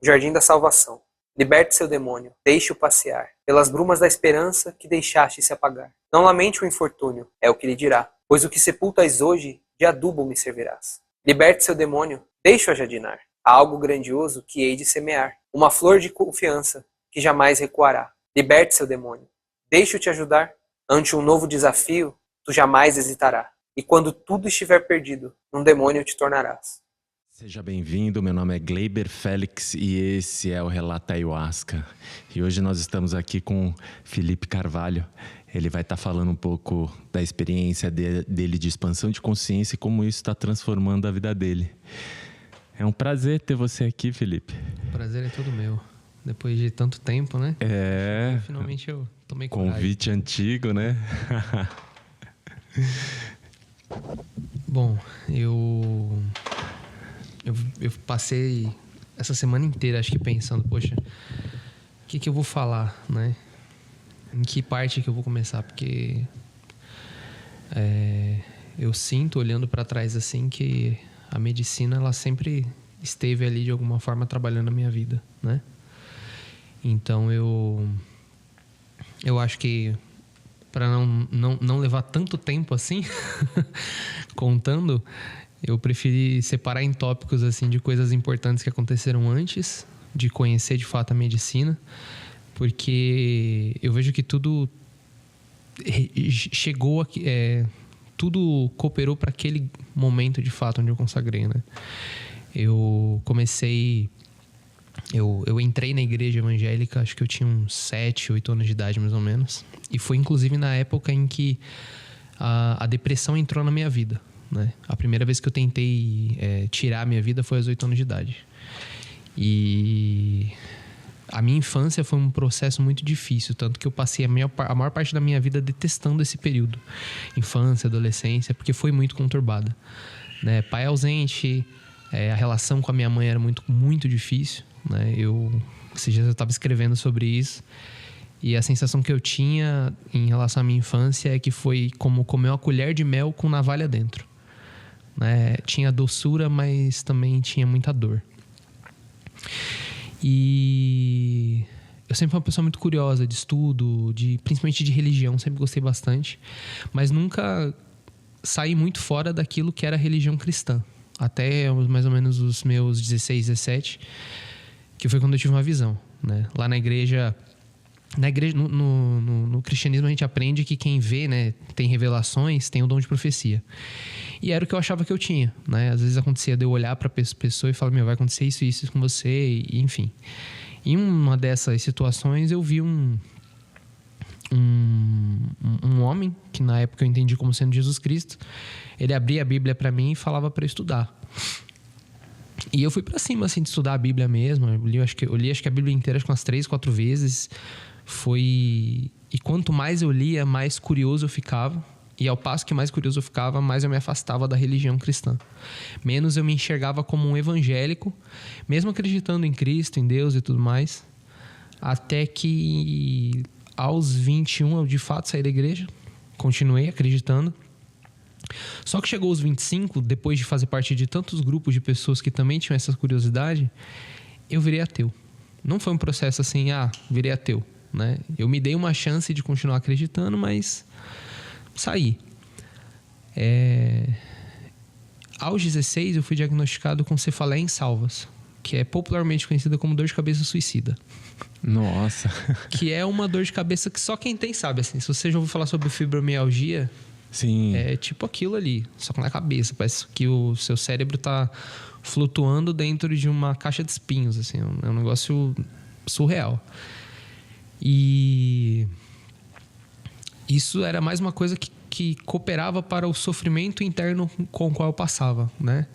jardim da salvação. Liberte seu demônio, deixe-o passear pelas brumas da esperança que deixaste se apagar. Não lamente o infortúnio, é o que lhe dirá, pois o que sepultas hoje, de adubo me servirás. Liberte seu demônio, deixe-o ajadinar. Há algo grandioso que hei de semear, uma flor de confiança que jamais recuará. Liberte seu demônio, deixe-o te ajudar. Ante um novo desafio, tu jamais hesitará. E quando tudo estiver perdido, um demônio te tornarás. Seja bem-vindo, meu nome é Gleiber Félix e esse é o Relato Ayahuasca. E hoje nós estamos aqui com Felipe Carvalho. Ele vai estar falando um pouco da experiência dele de expansão de consciência e como isso está transformando a vida dele. É um prazer ter você aqui, Felipe. O prazer é todo meu. Depois de tanto tempo, né? Finalmente eu tomei coragem. Convite antigo, né? Bom, eu passei essa semana inteira, acho que pensando, poxa, o que eu vou falar, né? Em que parte que eu vou começar? Porque eu sinto, olhando para trás assim, que a medicina, ela sempre esteve ali de alguma forma trabalhando na minha vida, né? Então eu acho que para não levar tanto tempo assim contando, eu preferi separar em tópicos assim de coisas importantes que aconteceram antes de conhecer de fato a medicina, porque eu vejo que tudo chegou aqui, tudo cooperou para aquele momento de fato onde eu consagrei, né? Eu entrei na igreja evangélica, acho que eu tinha uns 7, 8 anos de idade, mais ou menos. E foi inclusive na época em que a depressão entrou na minha vida, né? A primeira vez que eu tentei tirar a minha vida foi aos 8 anos de idade. E a minha infância foi um processo muito difícil, tanto que eu passei a maior parte da minha vida detestando esse período. Infância, adolescência, porque foi muito conturbada, né? Pai ausente, a relação com a minha mãe era muito, muito difícil, né? Esses dias eu estava escrevendo sobre isso e a sensação que eu tinha em relação à minha infância é que foi como comer uma colher de mel com navalha dentro, né? Tinha doçura, mas também tinha muita dor. E eu sempre fui uma pessoa muito curiosa de estudo, principalmente de religião, sempre gostei bastante, mas nunca saí muito fora daquilo que era a religião cristã. Até mais ou menos os meus 16, 17, que foi quando eu tive uma visão, né? Lá na igreja, no cristianismo a gente aprende que quem vê, né, tem revelações, tem o dom de profecia. E era o que eu achava que eu tinha, né? Às vezes acontecia de eu olhar para a pessoa e falar, vai acontecer isso com você, e, enfim. Em uma dessas situações eu vi um homem, que na época eu entendi como sendo Jesus Cristo. Ele abria a Bíblia para mim e falava para eu estudar. E eu fui para cima, assim, de estudar a Bíblia mesmo. Eu li acho que a Bíblia inteira umas 3, 4 vezes. E quanto mais eu lia, mais curioso eu ficava. E ao passo que mais curioso eu ficava, mais eu me afastava da religião cristã. Menos eu me enxergava como um evangélico, mesmo acreditando em Cristo, em Deus e tudo mais. Até que aos 21 eu de fato saí da igreja. Continuei acreditando. Só que chegou aos 25, depois de fazer parte de tantos grupos de pessoas que também tinham essa curiosidade, eu virei ateu. Não foi um processo assim, virei ateu, né? Eu me dei uma chance de continuar acreditando, mas saí. Aos 16 eu fui diagnosticado com cefaleia em salvas, que é popularmente conhecida como dor de cabeça suicida. Nossa! Que é uma dor de cabeça que só quem tem sabe, assim. Se você já ouviu falar sobre fibromialgia... Sim. É tipo aquilo ali, só que na cabeça. Parece que o seu cérebro tá flutuando dentro de uma caixa de espinhos, assim. É um negócio surreal. E isso era mais uma coisa que cooperava para o sofrimento interno com o qual eu passava, né?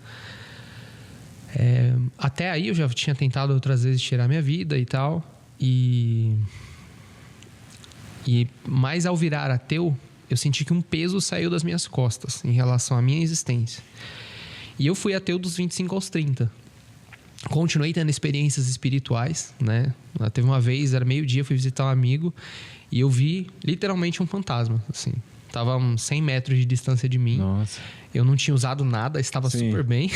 Até aí eu já tinha tentado outras vezes tirar minha vida e tal. Mas ao virar ateu, eu senti que um peso saiu das minhas costas em relação à minha existência. E eu fui ateu dos 25 aos 30. Continuei tendo experiências espirituais, né? Teve uma vez, era meio-dia, fui visitar um amigo e eu vi literalmente um fantasma, assim. Tava a uns 100 metros de distância de mim. Nossa. Eu não tinha usado nada, estava super bem.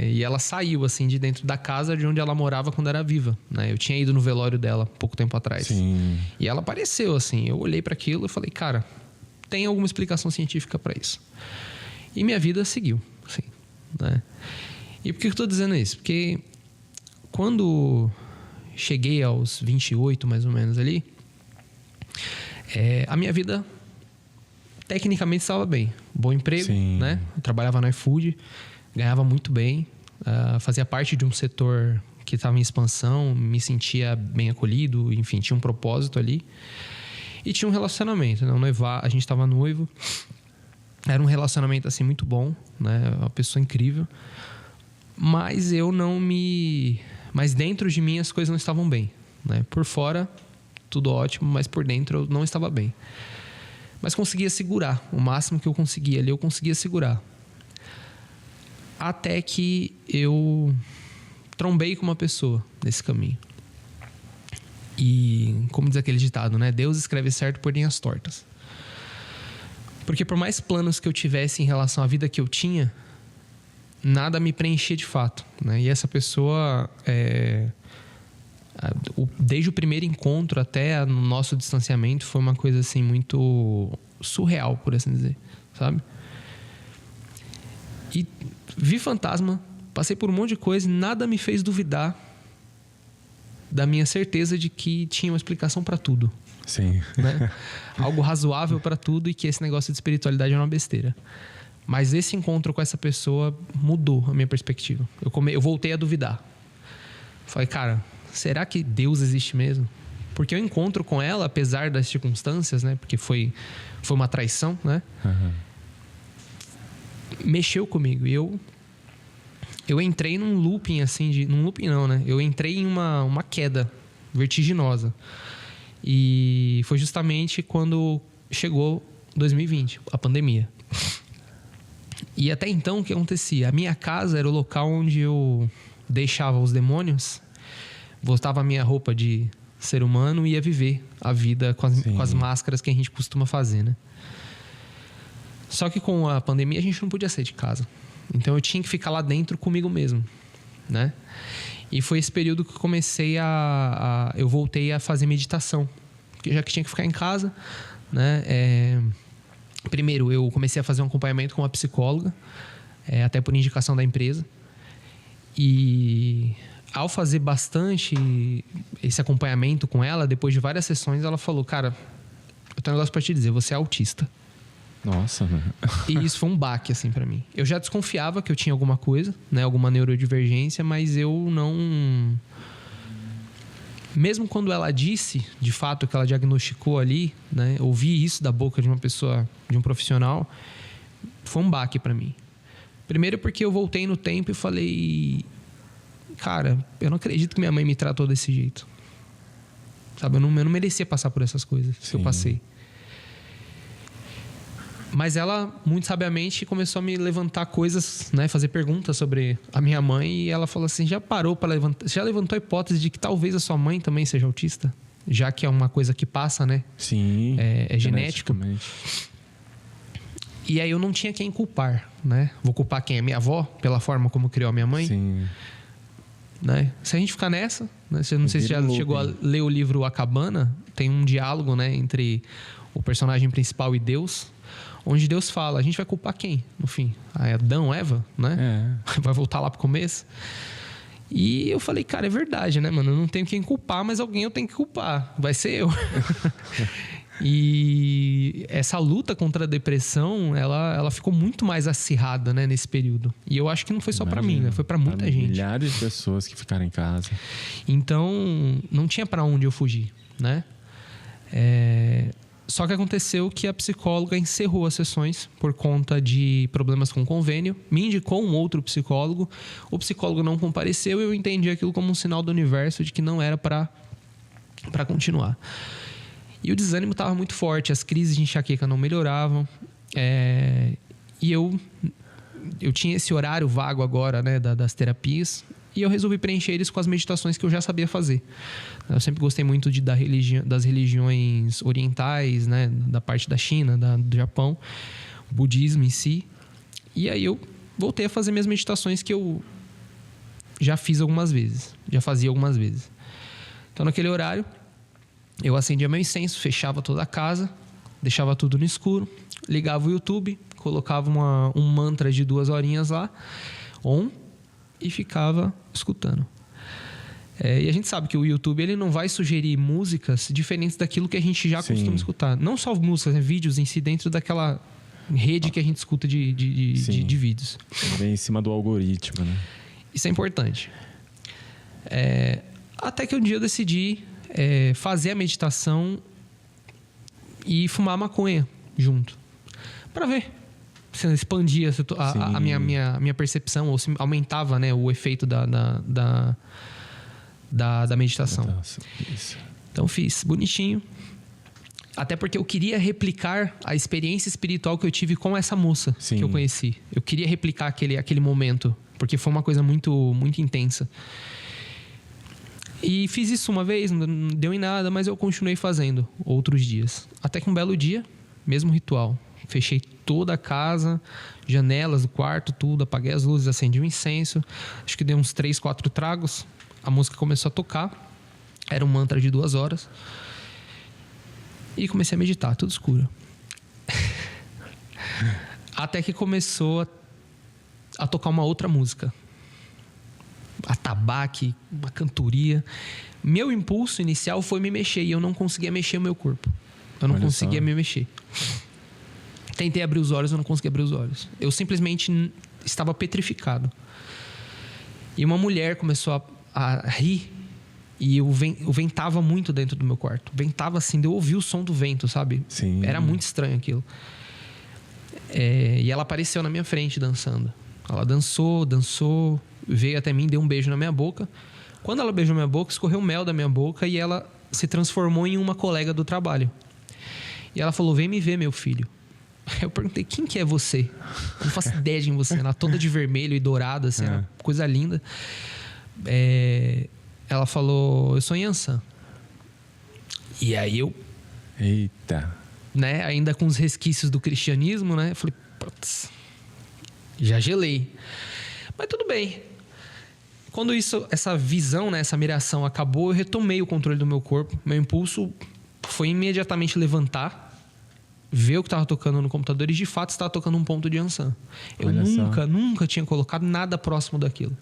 E ela saiu, assim, de dentro da casa de onde ela morava quando era viva, né? Eu tinha ido no velório dela pouco tempo atrás. Sim. E ela apareceu, assim. Eu olhei para aquilo e falei, cara, tem alguma explicação científica para isso? E minha vida seguiu, assim, né? E por que eu tô dizendo isso? Porque quando cheguei aos 28, mais ou menos, ali, a minha vida tecnicamente estava bem. Bom emprego, Sim. né? Eu trabalhava no iFood, ganhava muito bem, fazia parte de um setor que estava em expansão, me sentia bem acolhido, enfim, tinha um propósito ali. E tinha um relacionamento, né? A gente estava noivo. Era um relacionamento, assim, muito bom, né? Uma pessoa incrível. Mas eu não me... Mas dentro de mim as coisas não estavam bem, né? Por fora, tudo ótimo, mas por dentro eu não estava bem. Mas conseguia segurar. O máximo que eu conseguia ali, eu conseguia segurar. Até que eu trombei com uma pessoa nesse caminho. E, como diz aquele ditado, né? Deus escreve certo por linhas tortas. Porque por mais planos que eu tivesse em relação à vida que eu tinha, nada me preenchia de fato, né? E essa pessoa, desde o primeiro encontro até no nosso distanciamento, foi uma coisa assim muito surreal, por assim dizer, sabe? E vi fantasma, passei por um monte de coisa e nada me fez duvidar da minha certeza de que tinha uma explicação para tudo. Sim. Né? Algo razoável para tudo e que esse negócio de espiritualidade é uma besteira. Mas esse encontro com essa pessoa mudou a minha perspectiva. Eu voltei a duvidar. Falei, cara, será que Deus existe mesmo? Porque eu encontro com ela, apesar das circunstâncias, né? Porque foi uma traição, né? Uhum. Mexeu comigo. E eu entrei num looping, assim, num looping não, né? Eu entrei em uma queda vertiginosa. E foi justamente quando chegou 2020, a pandemia. E até então, o que acontecia? A minha casa era o local onde eu deixava os demônios, botava a minha roupa de ser humano e ia viver a vida com as máscaras que a gente costuma fazer, né? Só que com a pandemia a gente não podia sair de casa. Então eu tinha que ficar lá dentro comigo mesmo, né? E foi esse período que eu comecei eu voltei a fazer meditação. Já que tinha que ficar em casa, né? Primeiro, eu comecei a fazer um acompanhamento com uma psicóloga, até por indicação da empresa. E ao fazer bastante esse acompanhamento com ela, depois de várias sessões, ela falou, cara, eu tenho um negócio pra te dizer, você é autista. Nossa, né? E isso foi um baque, assim, pra mim. Eu já desconfiava que eu tinha alguma coisa, né? Alguma neurodivergência, mas eu não... Mesmo quando ela disse, de fato, que ela diagnosticou ali, né? Ouvir isso da boca de uma pessoa, de um profissional, foi um baque pra mim. Primeiro porque eu voltei no tempo e falei... Cara, eu não acredito que minha mãe me tratou desse jeito. Sabe? Eu não merecia passar por essas coisas que eu passei. Mas ela, muito sabiamente, começou a me levantar coisas, né? Fazer perguntas sobre a minha mãe. E ela falou assim, já levantou a hipótese de que talvez a sua mãe também seja autista? Já que é uma coisa que passa, né? Sim. É genético. E aí eu não tinha quem culpar, né? Vou culpar quem? A minha avó? Pela forma como criou a minha mãe? Sim. Né? Se a gente ficar nessa... Né? Não sei se já chegou a ler o livro A Cabana. Tem um diálogo, né? Entre o personagem principal e Deus... Onde Deus fala, a gente vai culpar quem, no fim? Adão, Eva, né? Vai voltar lá pro começo. E eu falei, cara, é verdade, né, mano? Eu não tenho quem culpar, mas alguém eu tenho que culpar. Vai ser eu. E essa luta contra a depressão, ela ficou muito mais acirrada, né, nesse período. E eu acho que não foi só pra mim, né? Foi pra muita gente. Milhares de pessoas que ficaram em casa. Então, não tinha pra onde eu fugir, né? Só que aconteceu que a psicóloga encerrou as sessões por conta de problemas com o convênio. Me indicou um outro psicólogo. O psicólogo não compareceu e eu entendi aquilo como um sinal do universo de que não era para continuar. E o desânimo estava muito forte. As crises de enxaqueca não melhoravam. E eu tinha esse horário vago agora, né, das terapias. E eu resolvi preencher eles com as meditações que eu já sabia fazer. Eu sempre gostei muito das religiões orientais, né? Da parte da China, do Japão, o budismo em si. E aí eu voltei a fazer minhas meditações que eu já fiz algumas vezes. Já fazia algumas vezes. Então, naquele horário, eu acendia meu incenso, fechava toda a casa, deixava tudo no escuro, ligava o YouTube, colocava um mantra de 2 horinhas lá, e ficava escutando. E a gente sabe que o YouTube ele não vai sugerir músicas diferentes daquilo que a gente já costuma escutar. Não só músicas, vídeos em si, dentro daquela rede que a gente escuta de vídeos. Vem em cima do algoritmo, né? Isso é importante. Até que um dia eu decidi fazer a meditação e fumar maconha junto. Para ver se expandia a minha percepção ou se aumentava, né, o efeito da meditação. Isso. Então fiz bonitinho. Até porque eu queria replicar a experiência espiritual que eu tive com essa moça que eu conheci. Eu queria replicar aquele momento, porque foi uma coisa muito, muito intensa. E fiz isso uma vez, não deu em nada, mas eu continuei fazendo outros dias. Até que um belo dia, mesmo ritual. Fechei toda a casa, janelas do quarto, tudo, apaguei as luzes, acendi um incenso. Acho que dei uns 3, 4 tragos. A música começou a tocar. Era um mantra de 2 horas. E comecei a meditar, tudo escuro. Até que começou a tocar uma outra música. Atabaque, uma cantoria. Meu impulso inicial foi me mexer e eu não conseguia mexer o meu corpo. Eu não conseguia me mexer. Tentei abrir os olhos, eu não conseguia abrir os olhos. Eu simplesmente estava petrificado. E uma mulher começou a rir e o ventava muito dentro do meu quarto. Ventava assim, eu ouvi o som do vento, sabe? Sim. Era muito estranho aquilo. E ela apareceu na minha frente dançando. Ela dançou, veio até mim, deu um beijo na minha boca. Quando ela beijou minha boca, escorreu mel da minha boca e ela se transformou em uma colega do trabalho. E ela falou: vem me ver, meu filho. Eu perguntei: quem que é você? Eu não faço ideia de quem você é. Ela toda de vermelho e dourada, assim, era coisa linda. Ela falou: eu sou Yansan. E aí eu... Eita. Né, ainda com os resquícios do cristianismo, né? Eu falei: putz, já gelei. Mas tudo bem. Quando essa visão, né, essa miração acabou, eu retomei o controle do meu corpo. Meu impulso foi imediatamente levantar, ver o que estava tocando no computador e de fato estava tocando um ponto de Yansan. Eu nunca tinha colocado nada próximo daquilo.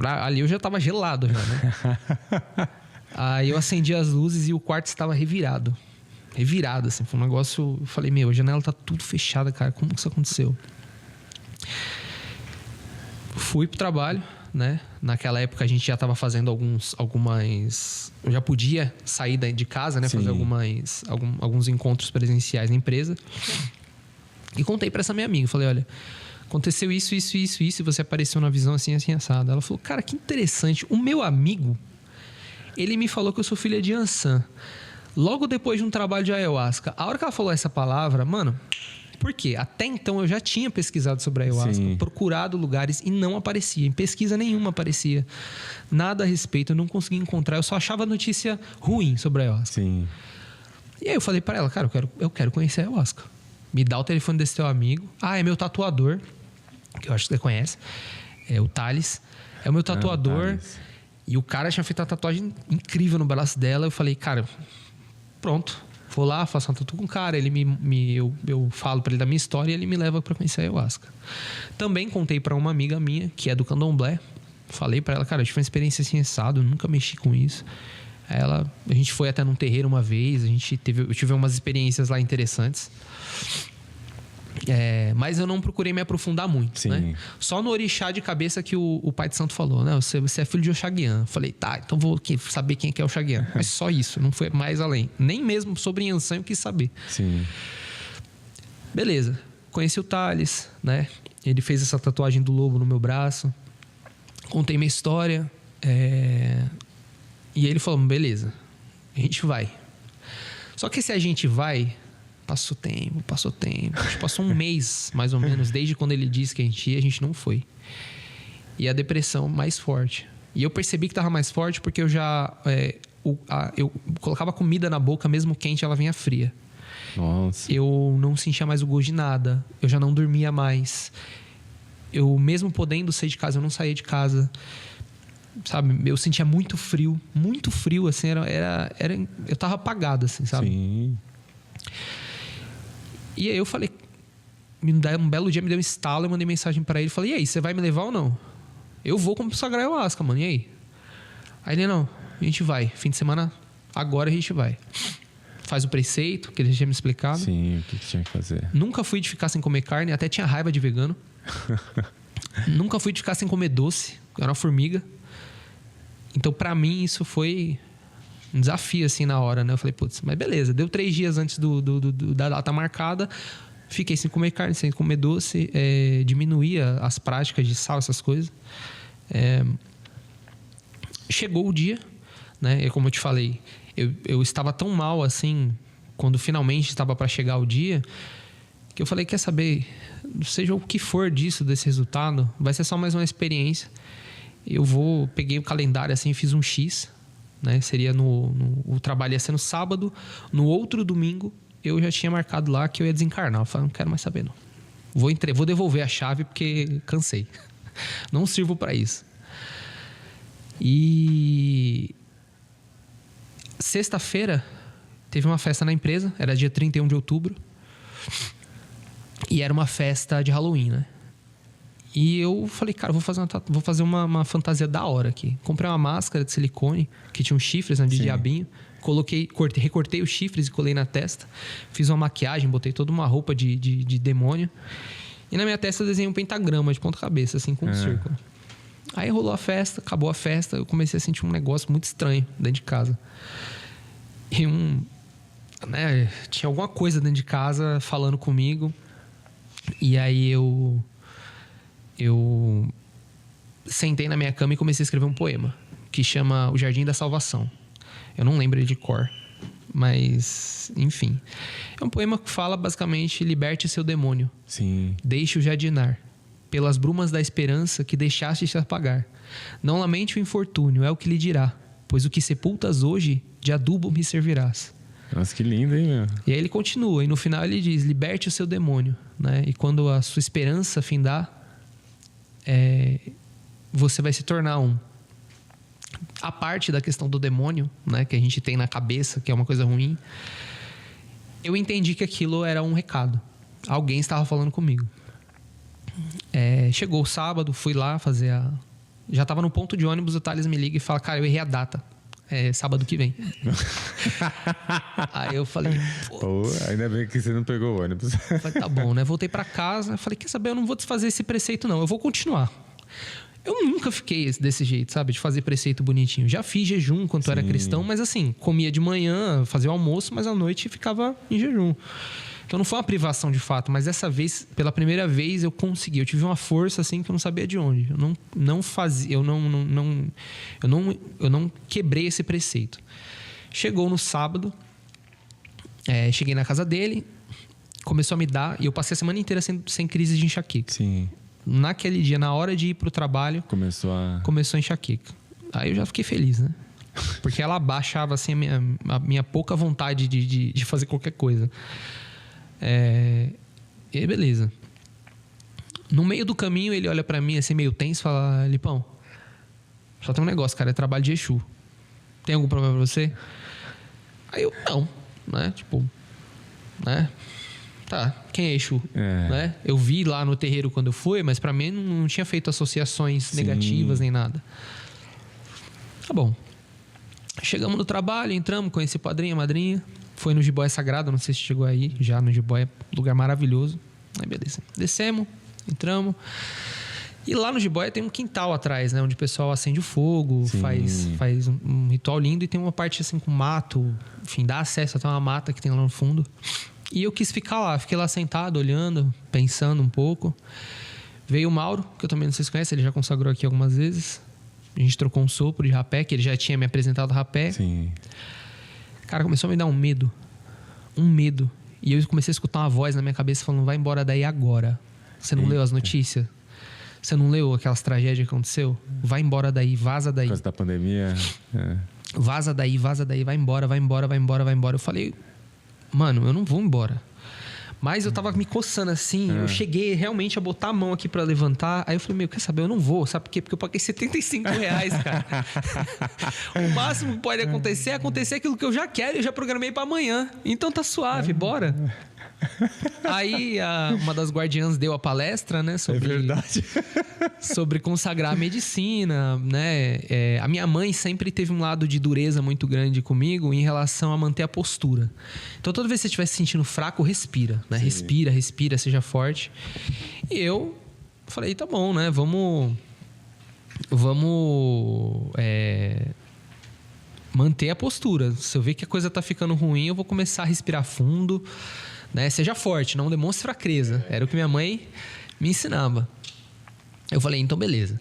Ali eu já estava gelado já, né? Aí eu acendi as luzes e o quarto estava revirado. Revirado, assim. Foi um negócio... Eu falei: meu, a janela tá tudo fechada, cara. Como que isso aconteceu? Fui pro trabalho, né? Naquela época a gente já estava fazendo algumas... Eu já podia sair de casa, né? Fazer alguns encontros presenciais na empresa. E contei para essa minha amiga. Falei: olha, aconteceu isso, e você apareceu na visão assim, assim, assado. Ela falou: cara, que interessante. O meu amigo, ele me falou que eu sou filha de Yansan. Logo depois de um trabalho de ayahuasca. A hora que ela falou essa palavra, mano... Por quê? Até então eu já tinha pesquisado sobre a ayahuasca, procurado lugares e não aparecia. Em pesquisa nenhuma aparecia. Nada a respeito, eu não conseguia encontrar. Eu só achava notícia ruim sobre a ayahuasca. Sim. E aí eu falei pra ela: cara, eu quero conhecer a ayahuasca. Me dá o telefone desse teu amigo. Ah, é meu tatuador, que eu acho que você conhece. É o Thales. É o meu tatuador. E o cara tinha feito uma tatuagem incrível no braço dela. Eu falei: cara, pronto. Vou lá, faço uma tatu com o cara, eu falo pra ele da minha história e ele me leva pra conhecer a ayahuasca. Também contei pra uma amiga minha, que é do candomblé. Falei pra ela: cara, eu tive uma experiência assim, assado, nunca mexi com isso. A gente foi até num terreiro uma vez, eu tive umas experiências lá interessantes. Mas eu não procurei me aprofundar muito, né? Só no orixá de cabeça que o pai de santo falou, né? Você é filho de Oxaguian. Falei: tá, então vou saber quem é Oxaguian. Mas só isso, não foi mais além. Nem mesmo sobre Yansan eu quis saber. Sim. Beleza. Conheci o Thales, né? Ele fez essa tatuagem do lobo no meu braço. Contei minha história. E ele falou: beleza, a gente vai. Só que se a gente vai... Passou tempo. A gente passou um mês, mais ou menos, desde quando ele disse que a gente ia, a gente não foi. e a depressão mais forte. E eu percebi que estava mais forte porque eu já... eu colocava comida na boca, mesmo quente, ela vinha fria. Nossa. Eu não sentia mais o gosto de nada. Eu já não dormia mais. Eu, mesmo podendo sair de casa, eu não saía de casa. Sabe? Eu sentia muito frio, assim. Eu tava apagado, assim, sabe? Sim. E aí eu falei... Um belo dia me deu um estalo, eu mandei mensagem pra ele. Falei, e aí, você vai me levar ou não? Eu vou consagrar ayahuasca, mano. E aí? Aí ele, não, a gente vai. Fim de semana, agora a gente vai. Faz o preceito, que ele já tinha me explicado. Sim, o que tinha que fazer? Nunca fui de ficar sem comer carne, até tinha raiva de vegano. Nunca fui de ficar sem comer doce, eu era uma formiga. Então, pra mim, isso foi um desafio, assim, na hora, né? Eu falei, putz, mas beleza. Deu 3 dias antes da data marcada. Fiquei sem comer carne, sem comer doce. Diminuía as práticas de sal, essas coisas. Chegou o dia, né? Como eu te falei, eu estava tão mal, assim, quando finalmente estava para chegar o dia, que eu falei, quer saber, seja o que for desse resultado, vai ser só mais uma experiência. Peguei o calendário, assim, fiz um X, né? Seria o trabalho ia ser no sábado, no outro domingo, eu já tinha marcado lá que eu ia desencarnar. Eu falei, não quero mais saber, não. Vou devolver a chave porque cansei. Não sirvo para isso. E sexta-feira teve uma festa na empresa, era dia 31 de outubro. E era uma festa de Halloween, né? E eu falei, cara, vou fazer uma fantasia da hora aqui. Comprei uma máscara de silicone que tinha uns chifres, né, de diabinho. Recortei os chifres e colei na testa. Fiz uma maquiagem, botei toda uma roupa de demônio. E na minha testa eu desenhei um pentagrama de ponta cabeça, assim, com um círculo. Aí rolou a festa, acabou a festa. Eu comecei a sentir um negócio muito estranho dentro de casa. E tinha alguma coisa dentro de casa falando comigo. E aí eu sentei na minha cama e comecei a escrever um poema que chama O Jardim da Salvação. Eu não lembro ele de cor, mas enfim. É um poema que fala basicamente: liberte seu demônio. Sim. Deixe-o jadinar pelas brumas da esperança que deixaste se apagar. Não lamente o infortúnio, é o que lhe dirá, pois o que sepultas hoje de adubo me servirás. Nossa, que lindo, hein, meu? E aí ele continua, e no final ele diz: liberte o seu demônio, né? E quando a sua esperança findar, você vai se tornar um. A parte da questão do demônio, né, que a gente tem na cabeça, que é uma coisa ruim, eu entendi que aquilo era um recado. Alguém estava falando comigo. Chegou o sábado, fui lá fazer já estava no ponto de ônibus, o Thales me liga e fala: cara, eu errei a data. Sábado que vem. Aí eu falei, pô, ainda bem que você não pegou o ônibus. Falei, tá bom, né? Voltei pra casa, falei, quer saber, eu não vou desfazer esse preceito, não. Eu vou continuar. Eu nunca fiquei desse jeito, sabe? De fazer preceito bonitinho. Já fiz jejum quando eu era cristão, mas assim, comia de manhã, fazia o almoço, mas à noite ficava em jejum. Então não foi uma privação de fato, mas dessa vez, pela primeira vez, eu consegui. Eu tive uma força assim que eu não sabia de onde. Eu não quebrei esse preceito. Chegou no sábado, cheguei na casa dele, começou a me dar, e eu passei a semana inteira sem crise de enxaqueca. Sim. Naquele dia, na hora de ir pro trabalho, começou a enxaqueca. Aí eu já fiquei feliz, né? Porque ela abaixava assim, a minha pouca vontade de fazer qualquer coisa. E aí, beleza. No meio do caminho, ele olha pra mim assim, meio tenso, e fala: Lipão, só tem um negócio, cara, é trabalho de Exu. Tem algum problema pra você? Aí eu, não, né? Tipo, né? Tá, quem é Exu? Né? Eu vi lá no terreiro quando eu fui, mas pra mim não tinha feito associações negativas nem nada. Tá bom. Chegamos no trabalho, entramos, conheci o padrinho, a madrinha. Foi no Jiboia Sagrado, não sei se chegou aí. Já no Jiboia, lugar maravilhoso. Aí beleza. Descemos, entramos. E lá no Jiboia tem um quintal atrás, né? Onde o pessoal acende o fogo, faz um ritual lindo. E tem uma parte assim com mato. Enfim, dá acesso até uma mata que tem lá no fundo. E eu quis ficar lá. Fiquei lá sentado, olhando, pensando um pouco. Veio o Mauro, que eu também não sei se conhece. Ele já consagrou aqui algumas vezes. A gente trocou um sopro de rapé, que ele já tinha me apresentado rapé. Sim. Cara, começou a me dar um medo. Um medo. E eu comecei a escutar uma voz na minha cabeça falando: vai embora daí agora. Você não leu as notícias? Você não leu aquelas tragédias que aconteceu? Vai embora daí, vaza daí. Por causa da pandemia. Vaza daí, vai embora, vai embora, vai embora, vai embora. Eu falei, mano, eu não vou embora. Mas eu tava me coçando assim, eu cheguei realmente a botar a mão aqui pra levantar. Aí eu falei, quer saber, eu não vou. Sabe por quê? Porque eu paguei R$75, cara. O máximo que pode acontecer é acontecer aquilo que eu já quero e eu já programei pra amanhã. Então tá suave, bora. Aí uma das guardiãs deu a palestra, né? Sobre, é verdade. sobre consagrar a medicina, né? A minha mãe sempre teve um lado de dureza muito grande comigo em relação a manter a postura. Então toda vez que você estiver se sentindo fraco, respira, né? Respira, seja forte. E eu falei, tá bom, né? Vamos manter a postura. Se eu ver que a coisa tá ficando ruim, eu vou começar a respirar fundo. Né? Seja forte, não demonstre fraqueza. Era o que minha mãe me ensinava. Eu falei, então beleza.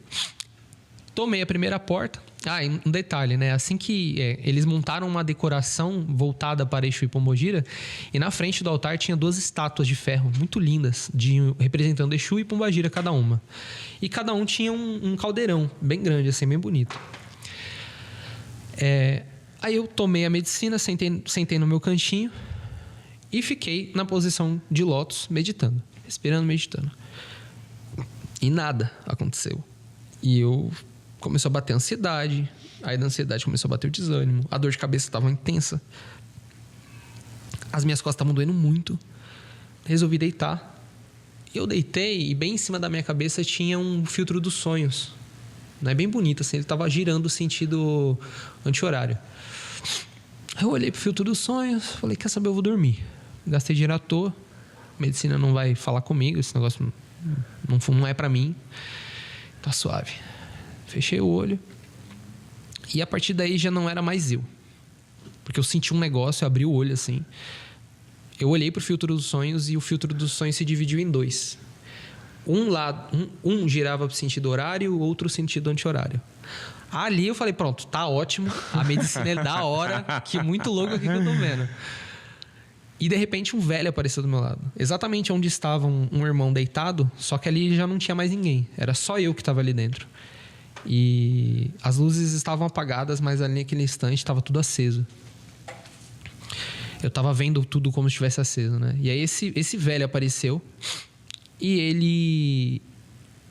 Tomei a primeira porta. E um detalhe, né? Assim que eles montaram uma decoração voltada para Exu e Pombogira, e na frente do altar tinha 2 estátuas de ferro muito lindas, representando Exu e Pombogira cada uma. E cada um tinha um caldeirão bem grande, assim, bem bonito. Aí eu tomei a medicina, sentei no meu cantinho e fiquei na posição de lótus, meditando. Respirando, meditando. E nada aconteceu. E eu começou a bater ansiedade. Aí da ansiedade começou a bater o desânimo. A dor de cabeça estava intensa. As minhas costas estavam doendo muito. Resolvi deitar. Eu deitei e bem em cima da minha cabeça tinha um filtro dos sonhos. Não é bem bonito, assim. Ele estava girando sentido anti-horário. Eu olhei pro filtro dos sonhos. Falei, quer saber, eu vou dormir. Gastei dinheiro à toa. Medicina não vai falar comigo. Esse negócio não é pra mim. Tá suave. Fechei o olho. E a partir daí já não era mais eu. Porque eu senti um negócio, eu abri o olho assim. Eu olhei pro filtro dos sonhos e o filtro dos sonhos se dividiu em 2. Um girava pro sentido horário, o outro sentido anti-horário. Ali eu falei, pronto, tá ótimo. A medicina é da hora. Que muito louco aqui que eu tô vendo. E de repente um velho apareceu do meu lado. Exatamente onde estava um irmão deitado, só que ali já não tinha mais ninguém. Era só eu que estava ali dentro. E as luzes estavam apagadas, mas ali naquele instante estava tudo aceso. Eu estava vendo tudo como se estivesse aceso, né? E aí esse velho apareceu e ele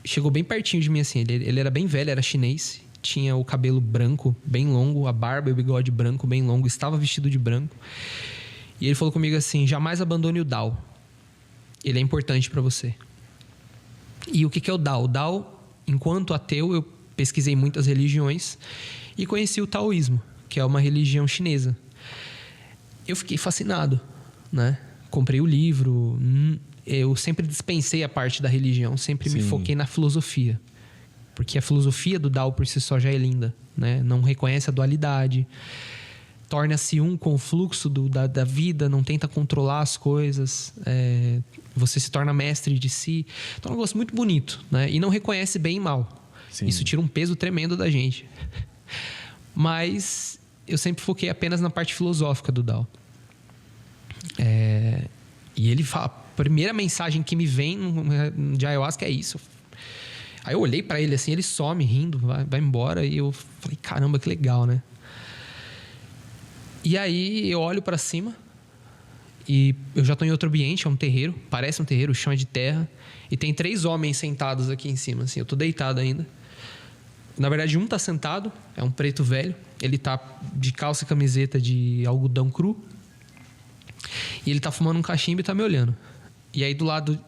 chegou bem pertinho de mim, assim. Ele era bem velho, era chinês. Tinha o cabelo branco, bem longo, a barba e o bigode branco, bem longo. Estava vestido de branco. E ele falou comigo assim, jamais abandone o Dao. Ele é importante para você. E o que é o Dao? O Dao, enquanto ateu, eu pesquisei muitas religiões e conheci o taoísmo, que é uma religião chinesa. Eu fiquei fascinado, né? Comprei o livro, eu sempre dispensei a parte da religião, sempre me foquei na filosofia. Porque a filosofia do Dao por si só já é linda, né? Não reconhece a dualidade, torna-se um com o fluxo da vida, não tenta controlar as coisas, você se torna mestre de si. Então é um negócio muito bonito, né? E não reconhece bem e mal. Sim. Isso tira um peso tremendo da gente. Mas eu sempre foquei apenas na parte filosófica do Dao. E ele fala, a primeira mensagem que me vem de ayahuasca é isso. Aí eu olhei pra ele assim, ele some rindo, vai embora. E eu falei, caramba, que legal, né? E aí eu olho pra cima e eu já tô em outro ambiente, é um terreiro, parece um terreiro, o chão é de terra. E tem 3 homens sentados aqui em cima, assim, eu tô deitado ainda. Na verdade, um tá sentado, é um preto velho. Ele tá de calça e camiseta de algodão cru. E ele tá fumando um cachimbo e tá me olhando. E aí do lado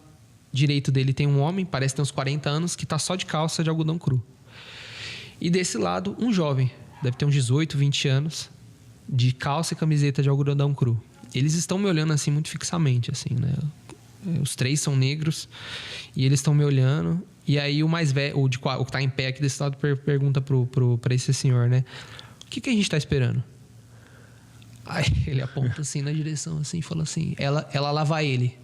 direito dele tem um homem, parece ter uns 40 anos, que tá só de calça de algodão cru. E desse lado, um jovem, deve ter uns 18, 20 anos, de calça e camiseta de algodão cru. Eles estão me olhando assim muito fixamente, assim, né? Os 3 são negros e eles estão me olhando. E aí o mais velho, o que tá em pé aqui desse lado, pergunta pra esse senhor, né? O que a gente tá esperando? Aí ele aponta assim na direção, assim, e fala assim, ela lá vai ele.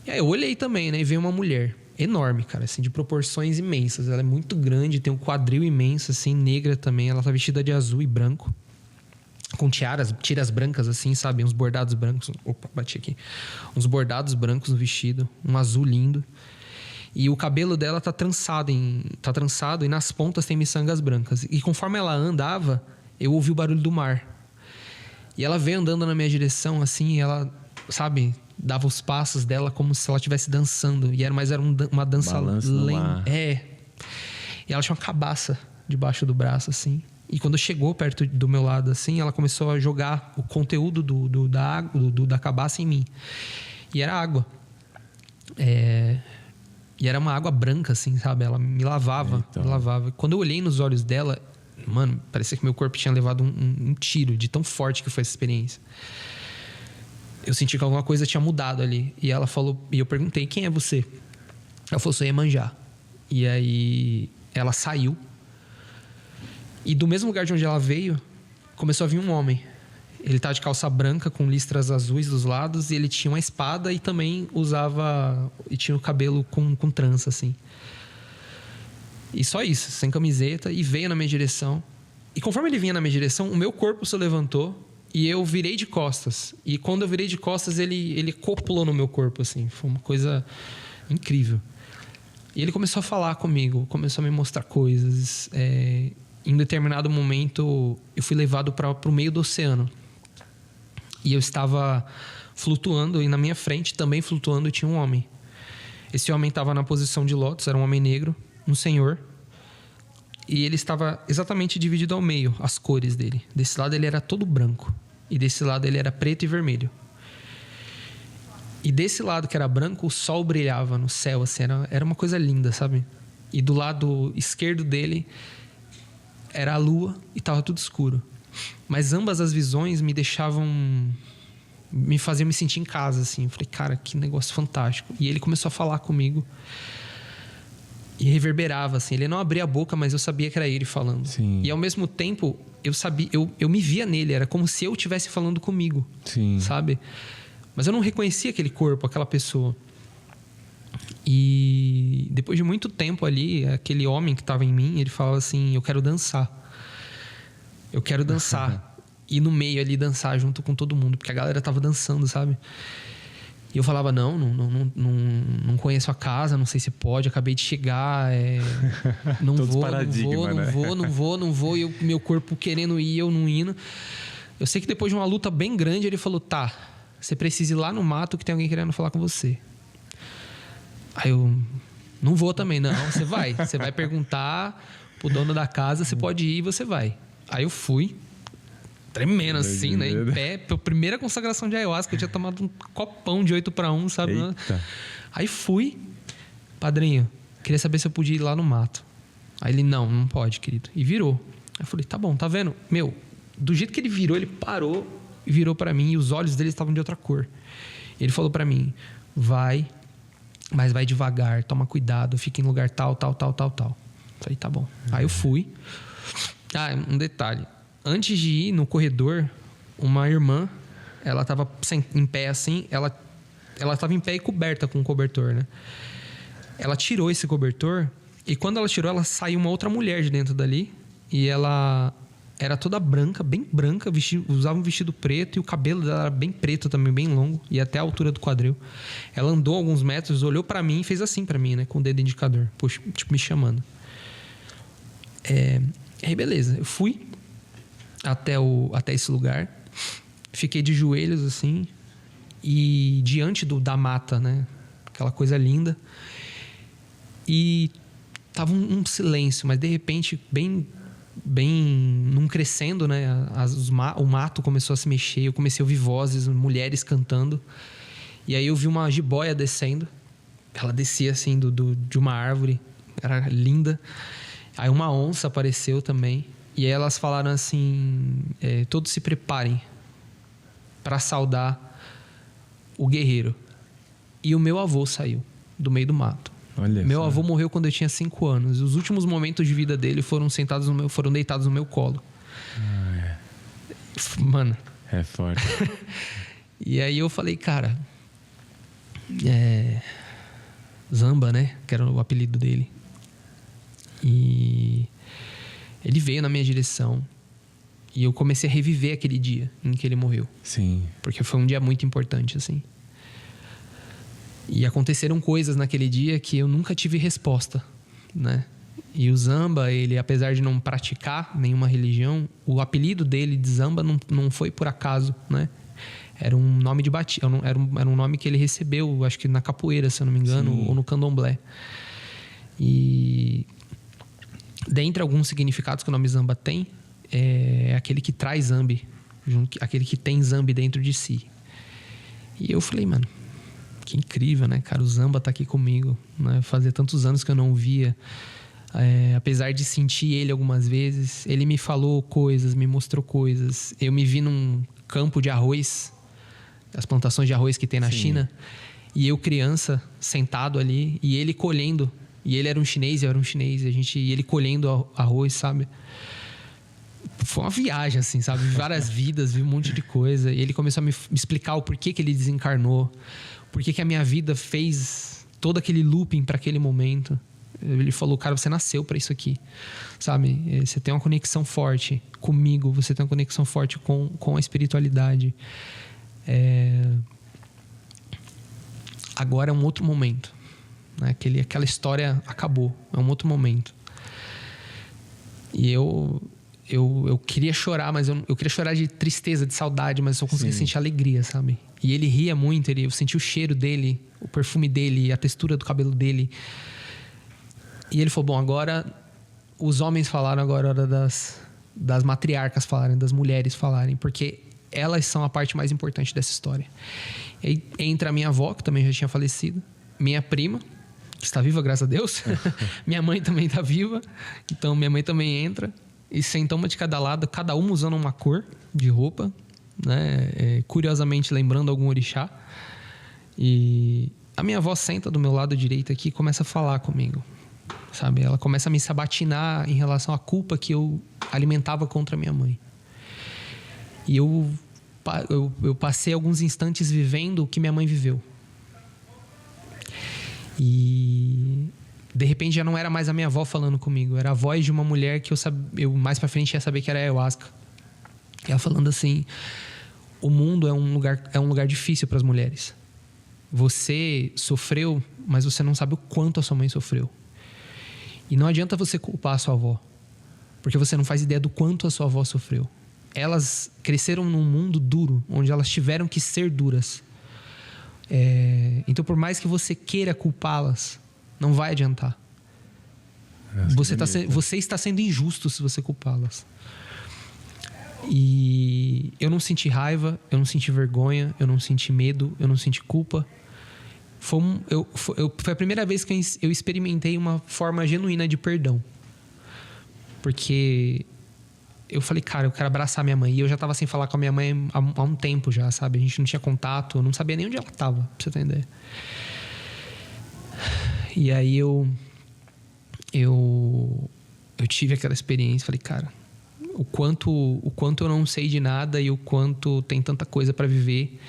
E aí eu olhei também, né? E veio uma mulher enorme, cara, assim, de proporções imensas. Ela é muito grande, tem um quadril imenso, assim, negra também. Ela tá vestida de azul e branco, com tiras brancas, assim, sabe? Uns bordados brancos. Opa, bati aqui. Uns bordados brancos no vestido, um azul lindo. E o cabelo dela tá trançado e nas pontas tem miçangas brancas. E conforme ela andava, eu ouvi o barulho do mar. E ela veio andando na minha direção, assim, e ela, sabe, dava os passos dela como se ela estivesse dançando. Mas era uma dança lenta. É. E ela tinha uma cabaça debaixo do braço, assim. E quando chegou perto do meu lado, assim, ela começou a jogar o conteúdo da cabaça em mim. E era água. E era uma água branca, assim, sabe? Ela me lavava, me lavava. Quando eu olhei nos olhos dela, mano, parecia que meu corpo tinha levado um tiro de tão forte que foi essa experiência. Eu senti que alguma coisa tinha mudado ali. E ela falou... E eu perguntei, quem é você? Ela falou, sou Iemanjá. E aí ela saiu. E do mesmo lugar de onde ela veio, começou a vir um homem. Ele tava de calça branca, com listras azuis dos lados. E ele tinha uma espada e também usava... E tinha o cabelo com trança, assim. E só isso, sem camiseta. E veio na minha direção. E conforme ele vinha na minha direção, o meu corpo se levantou. E eu virei de costas. E quando eu virei de costas, ele acoplou no meu corpo, assim. Foi uma coisa incrível. E ele começou a falar comigo. Começou a me mostrar coisas. Em um determinado momento, eu fui levado para o meio do oceano. E eu estava flutuando. E na minha frente, também flutuando, tinha um homem. Esse homem estava na posição de lótus. Era um homem negro. Um senhor. E ele estava exatamente dividido ao meio, as cores dele. Desse lado ele era todo branco. E desse lado ele era preto e vermelho. E desse lado que era branco, o sol brilhava no céu, assim, era uma coisa linda, sabe? E do lado esquerdo dele era a lua e estava tudo escuro. Mas ambas as visões me faziam me sentir em casa, assim. Eu falei, cara, que negócio fantástico. E ele começou a falar comigo. E reverberava, assim. Ele não abria a boca, mas eu sabia que era ele falando. Sim. E ao mesmo tempo, eu me via nele. Era como se eu estivesse falando comigo. Sim. Sabe? Mas eu não reconhecia aquele corpo, aquela pessoa. E depois de muito tempo ali, aquele homem que estava em mim, ele falava assim, eu quero dançar. Eu quero dançar. E no meio ali dançar junto com todo mundo. Porque a galera tava dançando, sabe? E eu falava, não conheço a casa, não sei se pode, acabei de chegar, não vou, e meu corpo querendo ir, eu não indo. Eu sei que depois de uma luta bem grande, ele falou, tá, você precisa ir lá no mato que tem alguém querendo falar com você. Aí eu, não vou também, não, você vai perguntar pro dono da casa, você pode ir e você vai. Aí eu fui. Tremendo assim, né? Em pé. Primeira consagração de ayahuasca. Eu tinha tomado um copão de 8-1, sabe? Eita. Aí fui. Padrinho, queria saber se eu podia ir lá no mato. Aí ele, não pode, querido. E virou. Aí eu falei, tá bom, tá vendo? Meu, do jeito que ele virou, ele parou e virou pra mim. E os olhos dele estavam de outra cor. Ele falou pra mim, vai, mas vai devagar, toma cuidado, fica em lugar tal. Falei, tá bom. Aí eu fui. Ah, um detalhe. Antes de ir no corredor, uma irmã, ela tava em pé assim, ela tava em pé e coberta com um cobertor, né? Ela tirou esse cobertor e quando ela tirou, ela saiu uma outra mulher de dentro dali e ela era toda branca, bem branca, usava um vestido preto e o cabelo dela era bem preto também, bem longo e até a altura do quadril. Ela andou alguns metros, olhou pra mim e fez assim pra mim, né? Com o dedo indicador, puxa, tipo me chamando. Aí beleza, eu fui até esse lugar, fiquei de joelhos assim e diante da mata, né, aquela coisa linda, e tava um silêncio, mas de repente bem num crescendo, né, o mato começou a se mexer, eu comecei a ouvir vozes, mulheres cantando, e aí eu vi uma jiboia descendo, ela descia assim de uma árvore, era linda. Aí uma onça apareceu também. E aí elas falaram assim, todos se preparem para saudar o guerreiro. E o meu avô saiu do meio do mato. Olha meu só. avô morreu quando eu tinha 5 anos. Os últimos momentos de vida dele foram deitados no meu colo. Mano. É forte. E aí eu falei, cara... Zamba, né? Que era o apelido dele. E... ele veio na minha direção e eu comecei a reviver aquele dia em que ele morreu. Sim. Porque foi um dia muito importante, assim. E aconteceram coisas naquele dia que eu nunca tive resposta, né? E o Zamba, ele, apesar de não praticar nenhuma religião, o apelido dele de Zamba não foi por acaso, né? Era um nome de batismo, era um nome que ele recebeu, acho que na capoeira, se eu não me engano, Sim. ou no candomblé. E dentre alguns significados que o nome Zamba tem, é aquele que traz Zambi, aquele que tem Zambi dentro de si. E eu falei, mano, que incrível, né, cara? O Zamba tá aqui comigo, né? Fazia tantos anos que eu não o via. Apesar de sentir ele algumas vezes, ele me falou coisas, me mostrou coisas. Eu me vi num campo de arroz, as plantações de arroz que tem na China, e eu criança sentado ali e ele colhendo, e ele era um chinês, eu era um chinês, e ele colhendo arroz, sabe? Foi uma viagem, assim, sabe? Vi várias vidas, vi um monte de coisa. E ele começou a me explicar o porquê que ele desencarnou, porquê que a minha vida fez todo aquele looping para aquele momento. Ele falou, cara, você nasceu para isso aqui, sabe? Você tem uma conexão forte comigo, você tem uma conexão forte com a espiritualidade. Agora é um outro momento, né? Aquela história acabou, é um outro momento. E eu queria chorar, mas eu queria chorar de tristeza, de saudade, mas eu só conseguia sentir alegria, sabe? E ele ria muito, eu senti o cheiro dele, o perfume dele, a textura do cabelo dele. E ele falou, bom, agora os homens falaram, agora é hora das matriarcas falarem, das mulheres falarem, porque elas são a parte mais importante dessa história. E aí entra a minha avó, que também já tinha falecido, minha prima, que está viva, graças a Deus. Minha mãe também está viva, então minha mãe também entra. E sentam uma de cada lado, cada uma usando uma cor de roupa, né? Curiosamente lembrando algum orixá. E a minha avó senta do meu lado direito aqui e começa a falar comigo, sabe? Ela começa a me sabatinar em relação à culpa que eu alimentava contra minha mãe. E eu passei alguns instantes vivendo o que minha mãe viveu. E de repente já não era mais a minha avó falando comigo, era a voz de uma mulher que eu mais pra frente ia saber que era a ayahuasca. Ela falando assim: o mundo é um lugar difícil para as mulheres. Você sofreu, mas você não sabe o quanto a sua mãe sofreu. E não adianta você culpar a sua avó, porque você não faz ideia do quanto a sua avó sofreu. Elas cresceram num mundo duro, onde elas tiveram que ser duras. Então, por mais que você queira culpá-las, não vai adiantar. Você está sendo injusto se você culpá-las. E eu não senti raiva, eu não senti vergonha, eu não senti medo, eu não senti culpa. Foi a primeira vez que eu experimentei uma forma genuína de perdão. Porque eu falei, cara, eu quero abraçar minha mãe. E eu já tava sem falar com a minha mãe há um tempo já, sabe? A gente não tinha contato, eu não sabia nem onde ela tava, pra você ter ideia. E aí eu tive aquela experiência, falei, cara, o quanto eu não sei de nada e o quanto tem tanta coisa pra viver.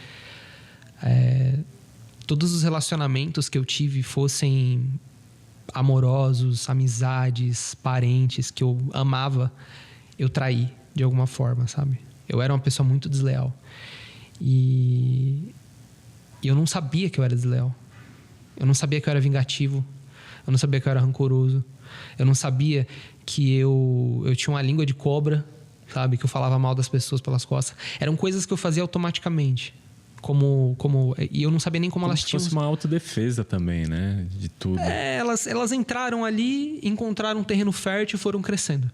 Todos os relacionamentos que eu tive, fossem amorosos, amizades, parentes que eu amava, eu traí de alguma forma, sabe? Eu era uma pessoa muito desleal. E eu não sabia que eu era desleal. Eu não sabia que eu era vingativo. Eu não sabia que eu era rancoroso. Eu não sabia que eu tinha uma língua de cobra, sabe? Que eu falava mal das pessoas pelas costas. Eram coisas que eu fazia automaticamente. E eu não sabia nem como elas tinham. Fosse uma autodefesa também, né? De tudo. Elas entraram ali, encontraram um terreno fértil e foram crescendo.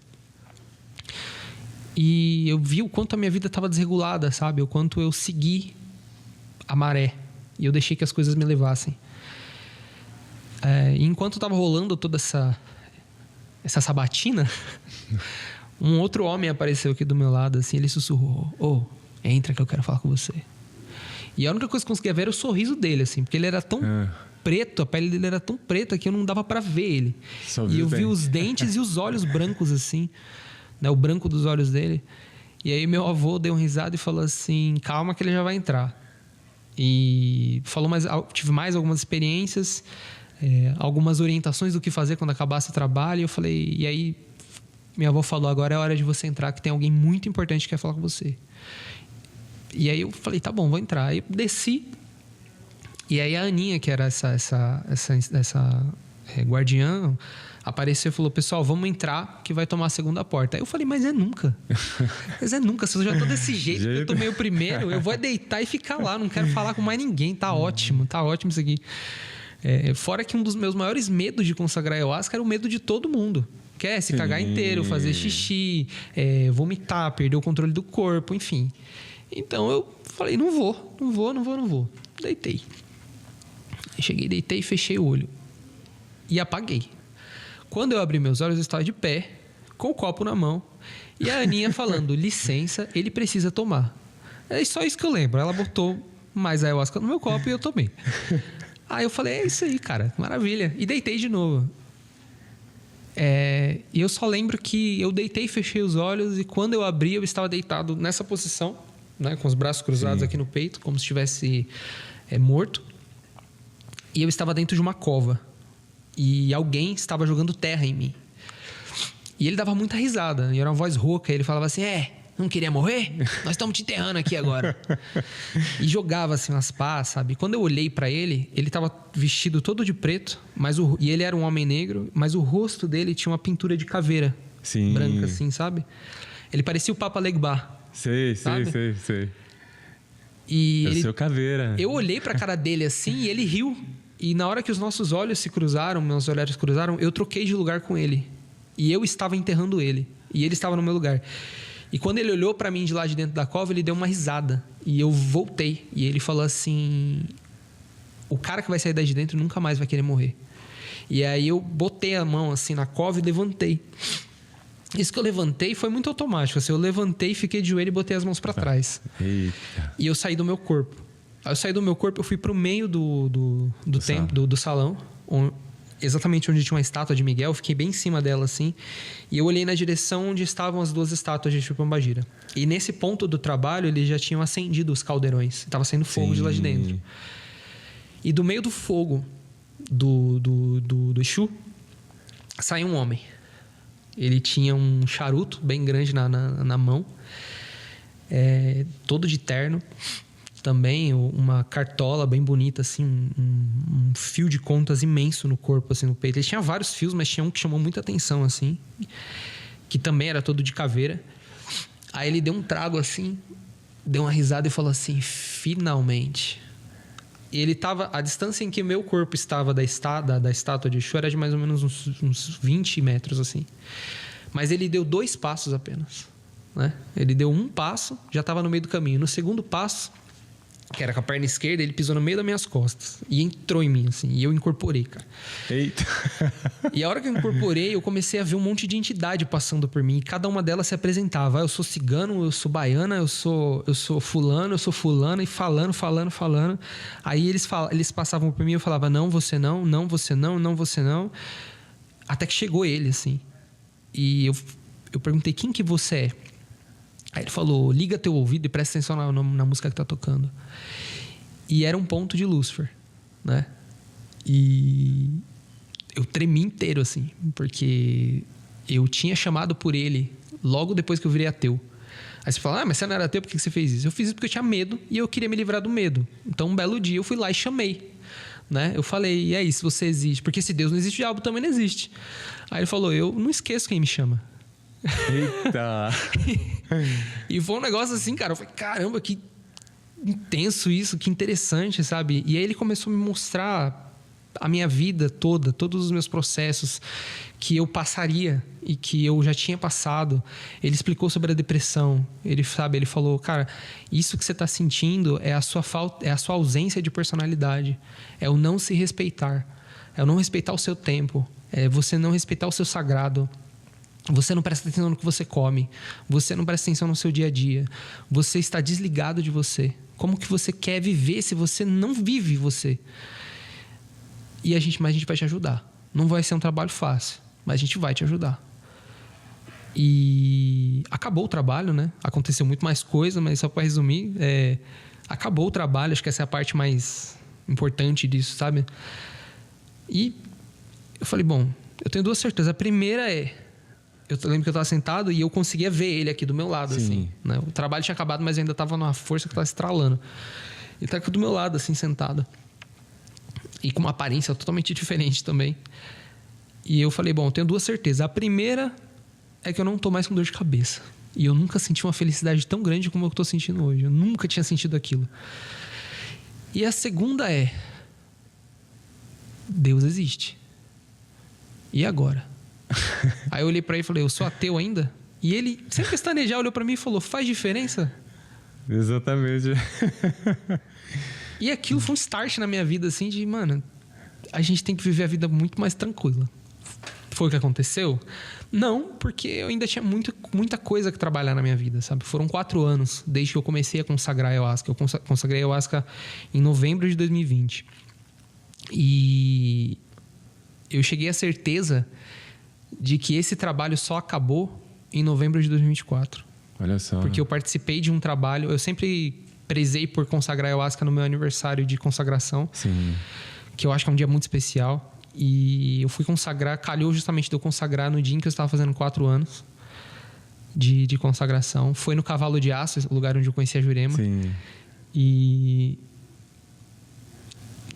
E eu vi o quanto a minha vida estava desregulada, sabe? O quanto eu segui a maré. E eu deixei que as coisas me levassem. E enquanto estava rolando toda essa sabatina, um outro homem apareceu aqui do meu lado, assim, ele sussurrou: entra que eu quero falar com você. E a única coisa que eu conseguia ver era o sorriso dele, assim, porque ele era tão preto, a pele dele era tão preta que eu não dava pra ver ele. E eu vi os dentes e os olhos brancos, assim, né, o branco dos olhos dele. E aí meu avô deu uma risada e falou assim: calma que ele já vai entrar. E tive mais algumas experiências, algumas orientações do que fazer quando acabasse o trabalho. E eu falei, e aí minha avó falou: agora é hora de você entrar, que tem alguém muito importante que quer falar com você. E aí eu falei, tá bom, vou entrar. Aí eu desci E aí a Aninha, que era essa guardiã, apareceu e falou: pessoal, vamos entrar que vai tomar a segunda porta. Aí eu falei: mas é nunca. Mas é nunca. Se eu já tô desse jeito, que eu tomei o primeiro, eu vou deitar e ficar lá. Não quero falar com mais ninguém. Tá ótimo isso aqui. Fora que um dos meus maiores medos de consagrar ayahuasca era o medo de todo mundo. Quer se cagar inteiro, fazer xixi, vomitar, perder o controle do corpo, enfim. Então eu falei: não vou. Deitei. Cheguei, deitei, fechei o olho. E apaguei. Quando eu abri meus olhos, eu estava de pé, com o copo na mão. E a Aninha falando: licença, ele precisa tomar. É só isso que eu lembro. Ela botou mais ayahuasca no meu copo e eu tomei. Aí eu falei: é isso aí, cara, maravilha. E deitei de novo. E eu só lembro que eu deitei, fechei os olhos, e quando eu abri, eu estava deitado nessa posição, né, com os braços cruzados aqui no peito, como se estivesse morto. E eu estava dentro de uma cova. E alguém estava jogando terra em mim. E ele dava muita risada. E era uma voz rouca. E ele falava assim: não queria morrer? Nós estamos te enterrando aqui agora. E jogava assim umas pás, sabe? Quando eu olhei pra ele, ele estava vestido todo de preto. E ele era um homem negro. Mas o rosto dele tinha uma pintura de caveira. Sim. Branca assim, sabe? Ele parecia o Papa Legba. Sei. E ele... seu caveira. Eu olhei pra cara dele assim e ele riu. E na hora que os nossos olhos se cruzaram, meus olhares cruzaram, eu troquei de lugar com ele. E eu estava enterrando ele. E ele estava no meu lugar. E quando ele olhou pra mim de lá de dentro da cova, ele deu uma risada. E eu voltei. E ele falou assim: o cara que vai sair daí de dentro nunca mais vai querer morrer. E aí eu botei a mão assim na cova e levantei. Isso que eu levantei foi muito automático. Assim, eu levantei, fiquei de joelho e botei as mãos pra trás. Eita. E eu saí do meu corpo. Aí eu saí do meu corpo, eu fui pro meio do templo, do salão, exatamente onde tinha uma estátua de Miguel. Eu fiquei bem em cima dela, assim. E eu olhei na direção onde estavam as duas estátuas de Exu Pombagira. E nesse ponto do trabalho, eles já tinham acendido os caldeirões. Tava saindo fogo de lá de dentro. E do meio do fogo do Exu, saiu um homem. Ele tinha um charuto bem grande na mão. Todo de terno. Também uma cartola bem bonita, assim, um fio de contas imenso no corpo, assim, no peito. Ele tinha vários fios, mas tinha um que chamou muita atenção, assim, que também era todo de caveira. Aí ele deu um trago, assim, deu uma risada e falou assim: finalmente. E ele tava... A distância em que meu corpo estava da estátua de Exu era de mais ou menos uns 20 metros, assim. Mas ele deu 2 passos apenas, né? Ele deu um passo, já estava no meio do caminho. No segundo passo, que era com a perna esquerda, ele pisou no meio das minhas costas e entrou em mim, assim, e eu incorporei, cara. Eita! E a hora que eu incorporei, eu comecei a ver um monte de entidade passando por mim, e cada uma delas se apresentava: eu sou cigano, eu sou baiana, eu sou fulano, eu sou fulana, e falando. Aí eles passavam por mim e eu falava: não, você não, não, você não, não, você não. Até que chegou ele, assim. E eu perguntei: quem que você é? Aí ele falou: liga teu ouvido e presta atenção na música que tá tocando. E era um ponto de Lúcifer, né? E eu tremi inteiro, assim, porque eu tinha chamado por ele logo depois que eu virei ateu. Aí você fala: mas você não era ateu, por que você fez isso? Eu fiz isso porque eu tinha medo e eu queria me livrar do medo. Então, um belo dia, eu fui lá e chamei, né? Eu falei: e aí, se você existe? Porque se Deus não existe, o diabo também não existe. Aí ele falou: eu não esqueço quem me chama. Eita! E foi um negócio assim, cara. Eu falei: caramba, que intenso isso, que interessante, sabe? E aí ele começou a me mostrar a minha vida toda, todos os meus processos que eu passaria e que eu já tinha passado. Ele explicou sobre a depressão. Ele falou: cara, isso que você está sentindo é a sua falta, é a sua ausência de personalidade, é o não se respeitar, é o não respeitar o seu tempo, é você não respeitar o seu sagrado. Você não presta atenção no que você come. Você não presta atenção no seu dia a dia. Você está desligado de você. Como que você quer viver se você não vive você? Mas a gente vai te ajudar. Não vai ser um trabalho fácil, mas a gente vai te ajudar. E acabou o trabalho, né? Aconteceu muito mais coisa, mas só para resumir, acabou o trabalho. Acho que essa é a parte mais importante disso, sabe? E eu falei: bom, eu tenho 2 certezas. A primeira eu lembro que eu estava sentado e eu conseguia ver ele aqui do meu lado, assim, né? O trabalho tinha acabado, mas eu ainda estava numa força que estava estralando. Ele tá aqui do meu lado, assim, sentado. E com uma aparência totalmente diferente também. E eu falei, bom, eu tenho 2 certezas. A primeira é que eu não tô mais com dor de cabeça. E eu nunca senti uma felicidade tão grande como eu tô sentindo hoje. Eu nunca tinha sentido aquilo. E a segunda é... Deus existe. E agora? Aí eu olhei pra ele e falei, eu sou ateu ainda? E ele, sem pestanejar, olhou pra mim e falou, faz diferença? Exatamente. E aquilo foi um start na minha vida, assim, de, mano, a gente tem que viver a vida muito mais tranquila. Foi o que aconteceu? Não, porque eu ainda tinha muita coisa que trabalhar na minha vida, sabe? Foram 4 anos desde que eu comecei a consagrar a Ayahuasca. Eu consagrei a Ayahuasca em novembro de 2020. E eu cheguei à certeza de que esse trabalho só acabou em novembro de 2024. Olha só. Porque eu participei de um trabalho... Eu sempre prezei por consagrar a Ayahuasca no meu aniversário de consagração. Sim. Que eu acho que é um dia muito especial. E eu fui consagrar... Calhou justamente de eu consagrar no dia em que eu estava fazendo 4 anos de consagração. Foi no Cavalo de Aço, o lugar onde eu conheci a Jurema. Sim. E...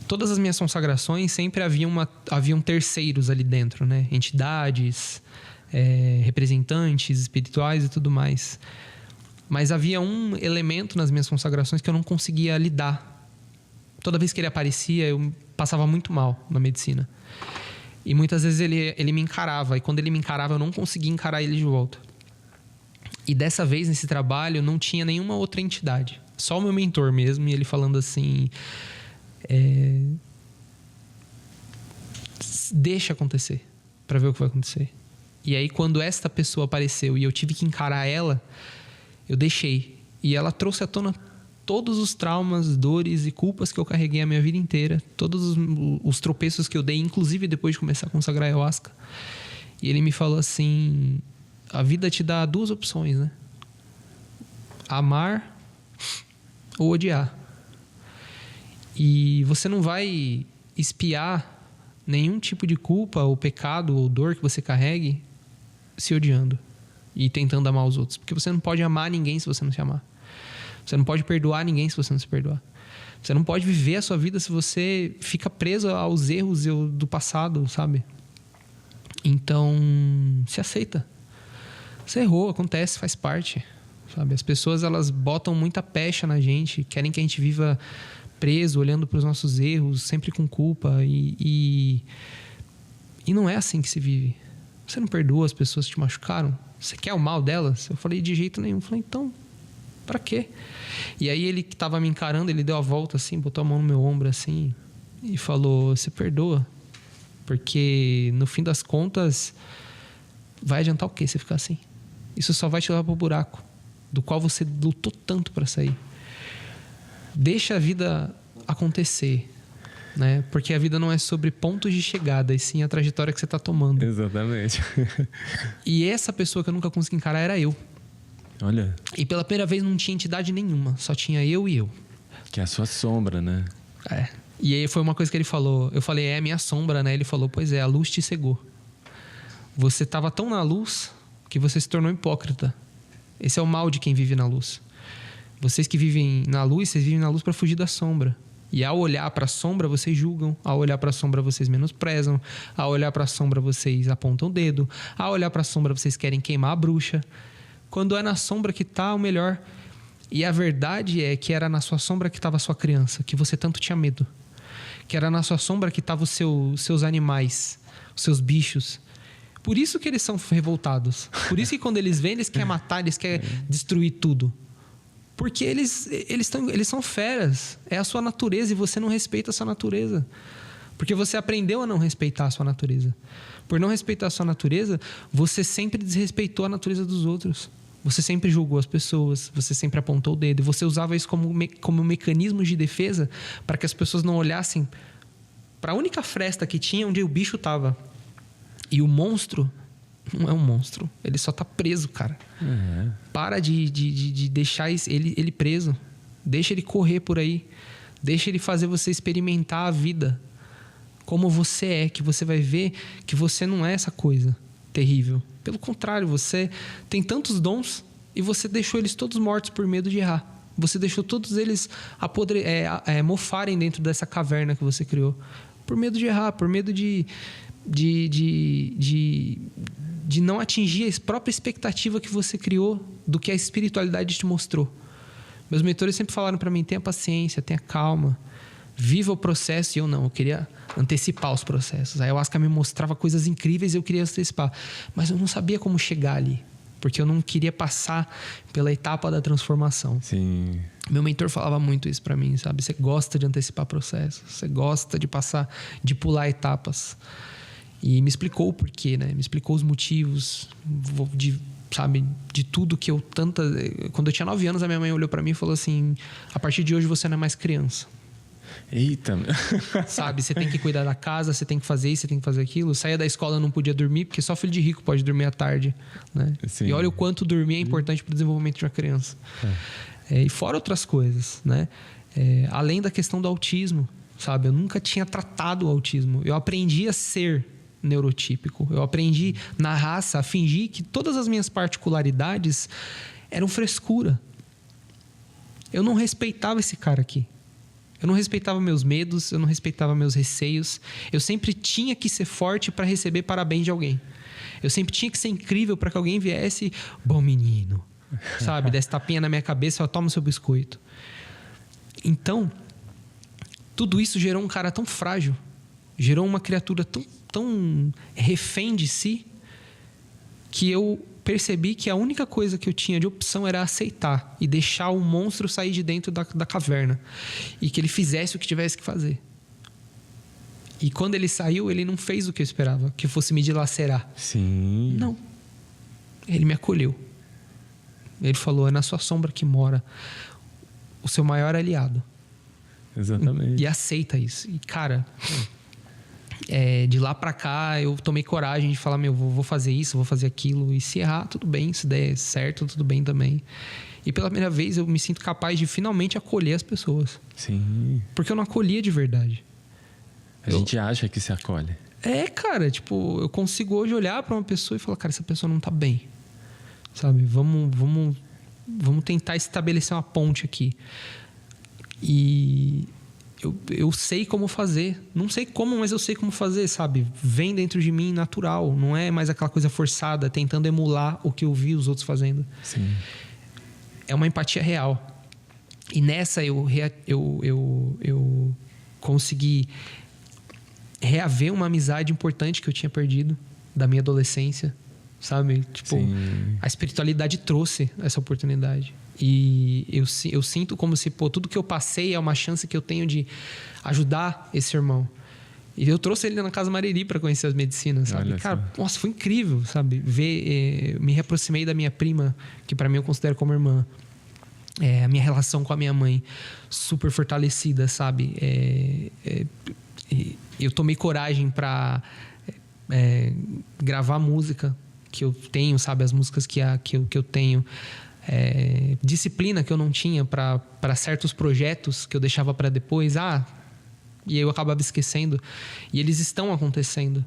Todas as minhas consagrações sempre haviam terceiros ali dentro, né? Entidades, representantes espirituais e tudo mais. Mas havia um elemento nas minhas consagrações que eu não conseguia lidar. Toda vez que ele aparecia, eu passava muito mal na medicina. E muitas vezes ele me encarava. E quando ele me encarava, eu não conseguia encarar ele de volta. E dessa vez, nesse trabalho, não tinha nenhuma outra entidade. Só o meu mentor mesmo. E ele falando assim... Deixa acontecer pra ver o que vai acontecer. E aí quando esta pessoa apareceu e eu tive que encarar ela, eu deixei. E ela trouxe à tona todos os traumas, dores e culpas que eu carreguei a minha vida inteira, todos os tropeços que eu dei, inclusive depois de começar a consagrar a Ayahuasca. E ele me falou assim, a vida te dá 2 opções, né? Amar ou odiar. E você não vai espiar nenhum tipo de culpa ou pecado ou dor que você carregue se odiando e tentando amar os outros. Porque você não pode amar ninguém se você não se amar. Você não pode perdoar ninguém se você não se perdoar. Você não pode viver a sua vida se você fica preso aos erros do passado, sabe? Então, se aceita. Você errou, acontece, faz parte. Sabe? As pessoas, elas botam muita pecha na gente, querem que a gente viva... preso, olhando para os nossos erros, sempre com culpa. E não é assim que se vive. Você não perdoa as pessoas que te machucaram? Você quer o mal delas? Eu falei, de jeito nenhum. Eu falei, então, pra quê? E aí ele que estava me encarando, ele deu a volta assim, botou a mão no meu ombro assim e falou, você perdoa? Porque no fim das contas, vai adiantar o quê você ficar assim? Isso só vai te levar pro buraco do qual você lutou tanto para sair. Deixa a vida acontecer, né? Porque a vida não é sobre pontos de chegada, e sim a trajetória que você está tomando. Exatamente. E essa pessoa que eu nunca consegui encarar era eu. Olha. E pela primeira vez não tinha entidade nenhuma, só tinha eu e eu. Que é a sua sombra, né? E aí foi uma coisa que ele falou. Eu falei, é a minha sombra, né? Ele falou, pois é, a luz te cegou. Você estava tão na luz que você se tornou hipócrita. Esse é o mal de quem vive na luz. Vocês que vivem na luz, vocês vivem na luz para fugir da sombra. E ao olhar para a sombra, vocês julgam. Ao olhar para a sombra, vocês menosprezam. Ao olhar para a sombra, vocês apontam o dedo. Ao olhar para a sombra, vocês querem queimar a bruxa. Quando é na sombra que está o melhor. E a verdade é que era na sua sombra que estava a sua criança, que você tanto tinha medo. Que era na sua sombra que estavam os seus animais, os seus bichos. Por isso que eles são revoltados. Por isso que quando eles vêm, eles querem matar, eles querem destruir tudo. Porque eles são feras. É a sua natureza e você não respeita a sua natureza. Porque você aprendeu a não respeitar a sua natureza. Por não respeitar a sua natureza, você sempre desrespeitou a natureza dos outros. Você sempre julgou as pessoas, você sempre apontou o dedo. E você usava isso como um mecanismo de defesa para que as pessoas não olhassem para a única fresta que tinha onde o bicho estava. E o monstro não é um monstro. Ele só tá preso, cara. Uhum. Para de deixar ele preso. Deixa ele correr por aí. Deixa ele fazer você experimentar a vida. Como você é. Que você vai ver que você não é essa coisa terrível. Pelo contrário, você tem tantos dons e você deixou eles todos mortos por medo de errar. Você deixou todos eles mofarem dentro dessa caverna que você criou. Por medo de errar, por medo de não atingir a própria expectativa que você criou do que a espiritualidade te mostrou. Meus mentores sempre falaram para mim, tenha paciência, tenha calma, viva o processo. E eu não, eu queria antecipar os processos. A ayahuasca me mostrava coisas incríveis e eu queria antecipar. Mas eu não sabia como chegar ali, porque eu não queria passar pela etapa da transformação. Sim. Meu mentor falava muito isso para mim, sabe? Você gosta de antecipar processos, você gosta de passar, de pular etapas. E me explicou o porquê, né? Me explicou os motivos de tudo que eu Quando eu tinha 9 anos, a minha mãe olhou pra mim e falou assim: a partir de hoje você não é mais criança. Eita! Sabe, você tem que cuidar da casa, você tem que fazer isso, você tem que fazer aquilo. Saía da escola, eu não podia dormir, porque só filho de rico pode dormir à tarde, né? Sim. E olha o quanto dormir é importante pro desenvolvimento de uma criança. E fora outras coisas, né? Além da questão do autismo, sabe? Eu nunca tinha tratado o autismo. Eu aprendi a ser neurotípico. Eu aprendi na raça a fingir que todas as minhas particularidades eram frescura. Eu não respeitava esse cara aqui. Eu não respeitava meus medos, eu não respeitava meus receios. Eu sempre tinha que ser forte para receber parabéns de alguém. Eu sempre tinha que ser incrível para que alguém viesse, bom menino, sabe? Desse tapinha na minha cabeça, toma o seu biscoito. Então, tudo isso gerou um cara tão frágil, gerou uma criatura tão refém de si, que eu percebi que a única coisa que eu tinha de opção era aceitar e deixar o monstro sair de dentro da caverna e que ele fizesse o que tivesse que fazer. E quando ele saiu, ele não fez o que eu esperava, que fosse me dilacerar. Sim. Não. Ele me acolheu. Ele falou: é na sua sombra que mora o seu maior aliado. Exatamente. E aceita isso. E, cara, de lá pra cá, eu tomei coragem de falar: vou fazer isso, vou fazer aquilo. E se errar, tudo bem. Se der certo, tudo bem também. E pela primeira vez, eu me sinto capaz de finalmente acolher as pessoas. Sim. Porque eu não acolhia de verdade. A gente acha que se acolhe. Cara, tipo, eu consigo hoje olhar pra uma pessoa e falar: cara, essa pessoa não tá bem. Sabe? Vamos tentar estabelecer uma ponte aqui. E eu sei como fazer. Não sei como, mas eu sei como fazer, sabe? Vem dentro de mim natural. Não é mais aquela coisa forçada, tentando emular o que eu vi os outros fazendo. Sim. É uma empatia real. E nessa eu consegui reaver uma amizade importante que eu tinha perdido da minha adolescência, sabe? Tipo, sim, a espiritualidade trouxe essa oportunidade. E eu sinto como se, tudo que eu passei é uma chance que eu tenho de ajudar esse irmão. E eu trouxe ele na Casa Mariri para conhecer as medicinas, sabe? Olha cara, só. nossa, foi incrível, sabe? Me reaproximei da minha prima, que para mim eu considero como irmã. A minha relação com a minha mãe, super fortalecida, sabe? Eu tomei coragem para gravar música que eu tenho, sabe? As músicas que eu tenho. Disciplina que eu não tinha para certos projetos que eu deixava para depois. E eu acabava esquecendo. E eles estão acontecendo,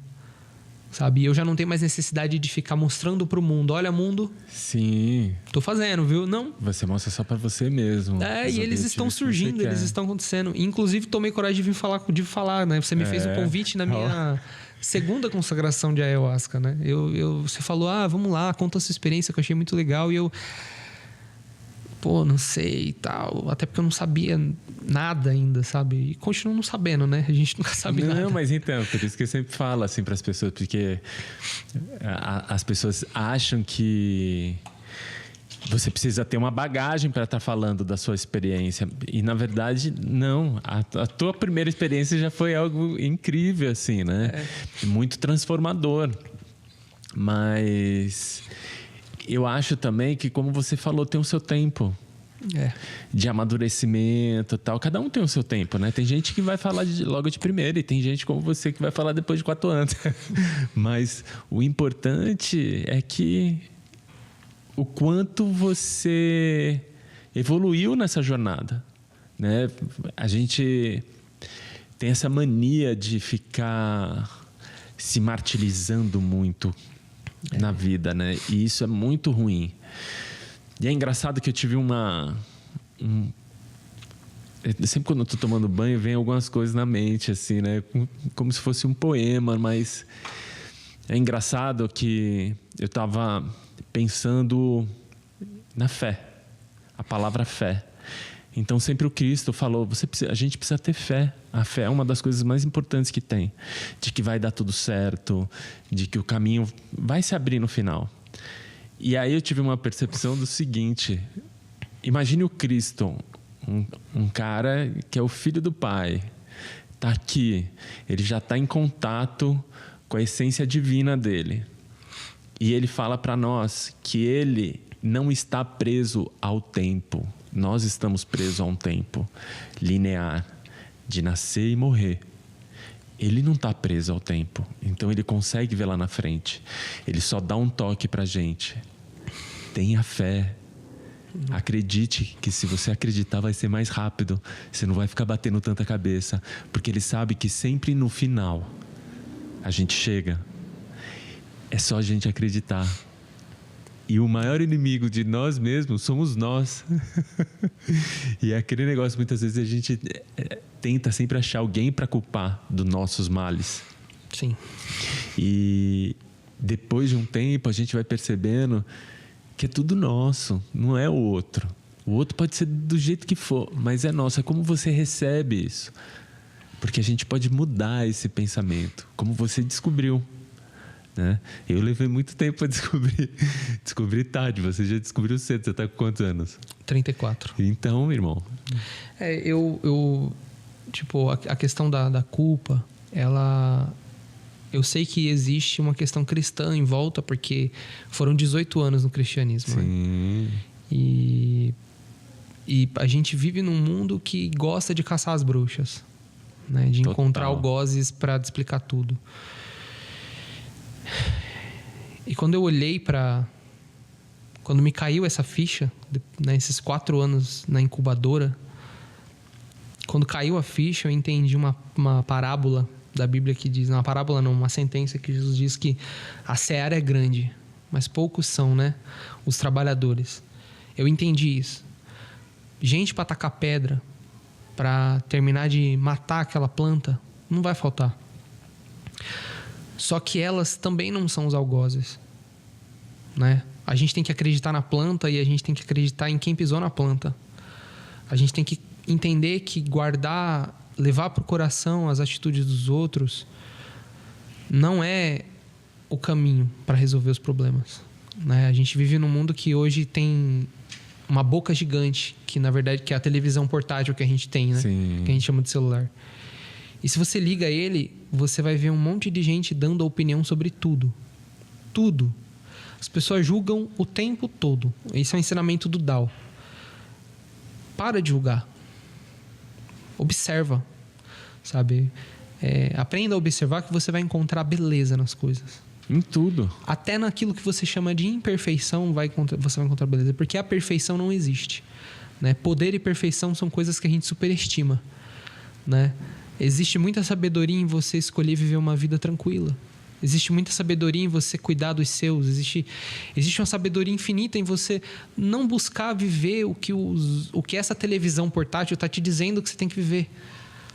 sabe? E eu já não tenho mais necessidade de ficar mostrando pro mundo: olha, mundo, sim, tô fazendo, viu? Não. você mostra só para você mesmo. E eles estão surgindo, eles estão acontecendo. Inclusive, tomei coragem de vir falar, né? Você me fez um convite na minha segunda consagração de ayahuasca, né? Você falou: vamos lá, conta a sua experiência, que eu achei muito legal. E eu... não sei e tal. Até porque eu não sabia nada ainda, sabe? E continuo não sabendo, né? A gente nunca sabe nada. Não, mas então, por isso que eu sempre falo assim para as pessoas, porque as pessoas acham que você precisa ter uma bagagem para estar falando da sua experiência. E, na verdade, não. A tua primeira experiência já foi algo incrível, assim, né? Muito transformador. Mas eu acho também que, como você falou, tem o seu tempo de amadurecimento e tal. Cada um tem o seu tempo, né? Tem gente que vai falar logo de primeira e tem gente como você que vai falar depois de 4 anos. Mas o importante é que o quanto você evoluiu nessa jornada, né? A gente tem essa mania de ficar se martirizando muito na vida, né? E isso é muito ruim. E é engraçado que eu tive Sempre quando eu tô tomando banho, vem algumas coisas na mente, assim, né? Como se fosse um poema, mas é engraçado que eu tava pensando na fé, a palavra fé. Então sempre o Cristo falou, a gente precisa ter fé. A fé é uma das coisas mais importantes que tem, de que vai dar tudo certo, de que o caminho vai se abrir no final. E aí eu tive uma percepção do seguinte: imagine o Cristo, um cara que é o filho do Pai, está aqui, ele já está em contato com a essência divina dele. E ele fala para nós que ele não está preso ao tempo. Nós estamos presos a um tempo linear, de nascer e morrer. Ele não está preso ao tempo, então ele consegue ver lá na frente. Ele só dá um toque para a gente. Tenha fé. Acredite que se você acreditar vai ser mais rápido. Você não vai ficar batendo tanta cabeça. Porque ele sabe que sempre no final a gente chega. É só a gente acreditar. E o maior inimigo de nós mesmos somos nós. E é aquele negócio, muitas vezes a gente tenta sempre achar alguém para culpar dos nossos males. Sim. E depois de um tempo a gente vai percebendo que é tudo nosso, não é o outro. O outro pode ser do jeito que for, mas é nosso. É como você recebe isso. Porque a gente pode mudar esse pensamento, como você descobriu, né? Eu levei muito tempo para descobrir. Descobri tarde, você já descobriu cedo. Você está com quantos anos? 34. Então, meu irmão. Tipo, a questão da culpa, ela... Eu sei que existe uma questão cristã em volta, porque foram 18 anos no cristianismo. Sim. Né? E a gente vive num mundo que gosta de caçar as bruxas, né? De encontrar algozes para explicar tudo. E quando eu olhei para... Quando me caiu essa ficha, né, esses 4 anos na incubadora, quando caiu a ficha, eu entendi uma parábola da Bíblia que diz... Não, uma parábola não, uma sentença que Jesus diz que a seara é grande, mas poucos são, né, os trabalhadores. Eu entendi isso. Gente para tacar pedra, para terminar de matar aquela planta, não vai faltar. Só que elas também não são os algozes, né? A gente tem que acreditar na planta e a gente tem que acreditar em quem pisou na planta. A gente tem que entender que levar para o coração as atitudes dos outros não é o caminho para resolver os problemas, né? A gente vive num mundo que hoje tem uma boca gigante, que na verdade que é a televisão portátil que a gente tem, né? Sim. Que a gente chama de celular. E se você liga ele, você vai ver um monte de gente dando opinião sobre tudo. Tudo. As pessoas julgam o tempo todo. Esse é o ensinamento do Tao. Para de julgar. Observa. Sabe? Aprenda a observar que você vai encontrar beleza nas coisas. Em tudo. Até naquilo que você chama de imperfeição, você vai encontrar beleza. Porque a perfeição não existe, né? Poder e perfeição são coisas que a gente superestima, né? Existe muita sabedoria em você escolher viver uma vida tranquila. Existe muita sabedoria em você cuidar dos seus. Existe uma sabedoria infinita em você não buscar viver o que essa televisão portátil está te dizendo que você tem que viver,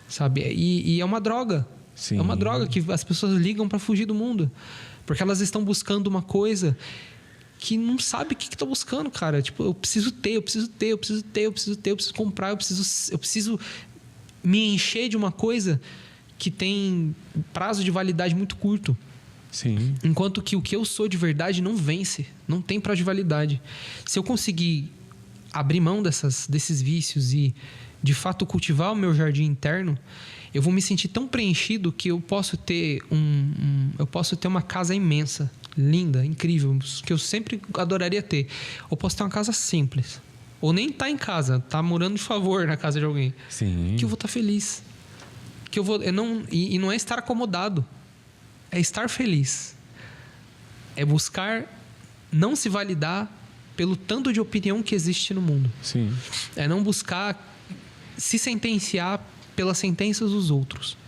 sabe? E é uma droga. Sim. É uma droga que as pessoas ligam para fugir do mundo. Porque elas estão buscando uma coisa que não sabe o que estão buscando, cara. Tipo, eu preciso comprar, eu preciso me encher de uma coisa que tem prazo de validade muito curto. Sim. Enquanto que o que eu sou de verdade não vence, não tem prazo de validade. Se eu conseguir abrir mão desses vícios e de fato cultivar o meu jardim interno, eu vou me sentir tão preenchido que eu posso ter uma casa imensa, linda, incrível, que eu sempre adoraria ter. Ou posso ter uma casa simples. Ou nem tá em casa, tá morando de favor na casa de alguém. Sim. Que eu vou estar feliz. E não é estar acomodado. É estar feliz. É buscar não se validar pelo tanto de opinião que existe no mundo. Sim. É não buscar se sentenciar pelas sentenças dos outros.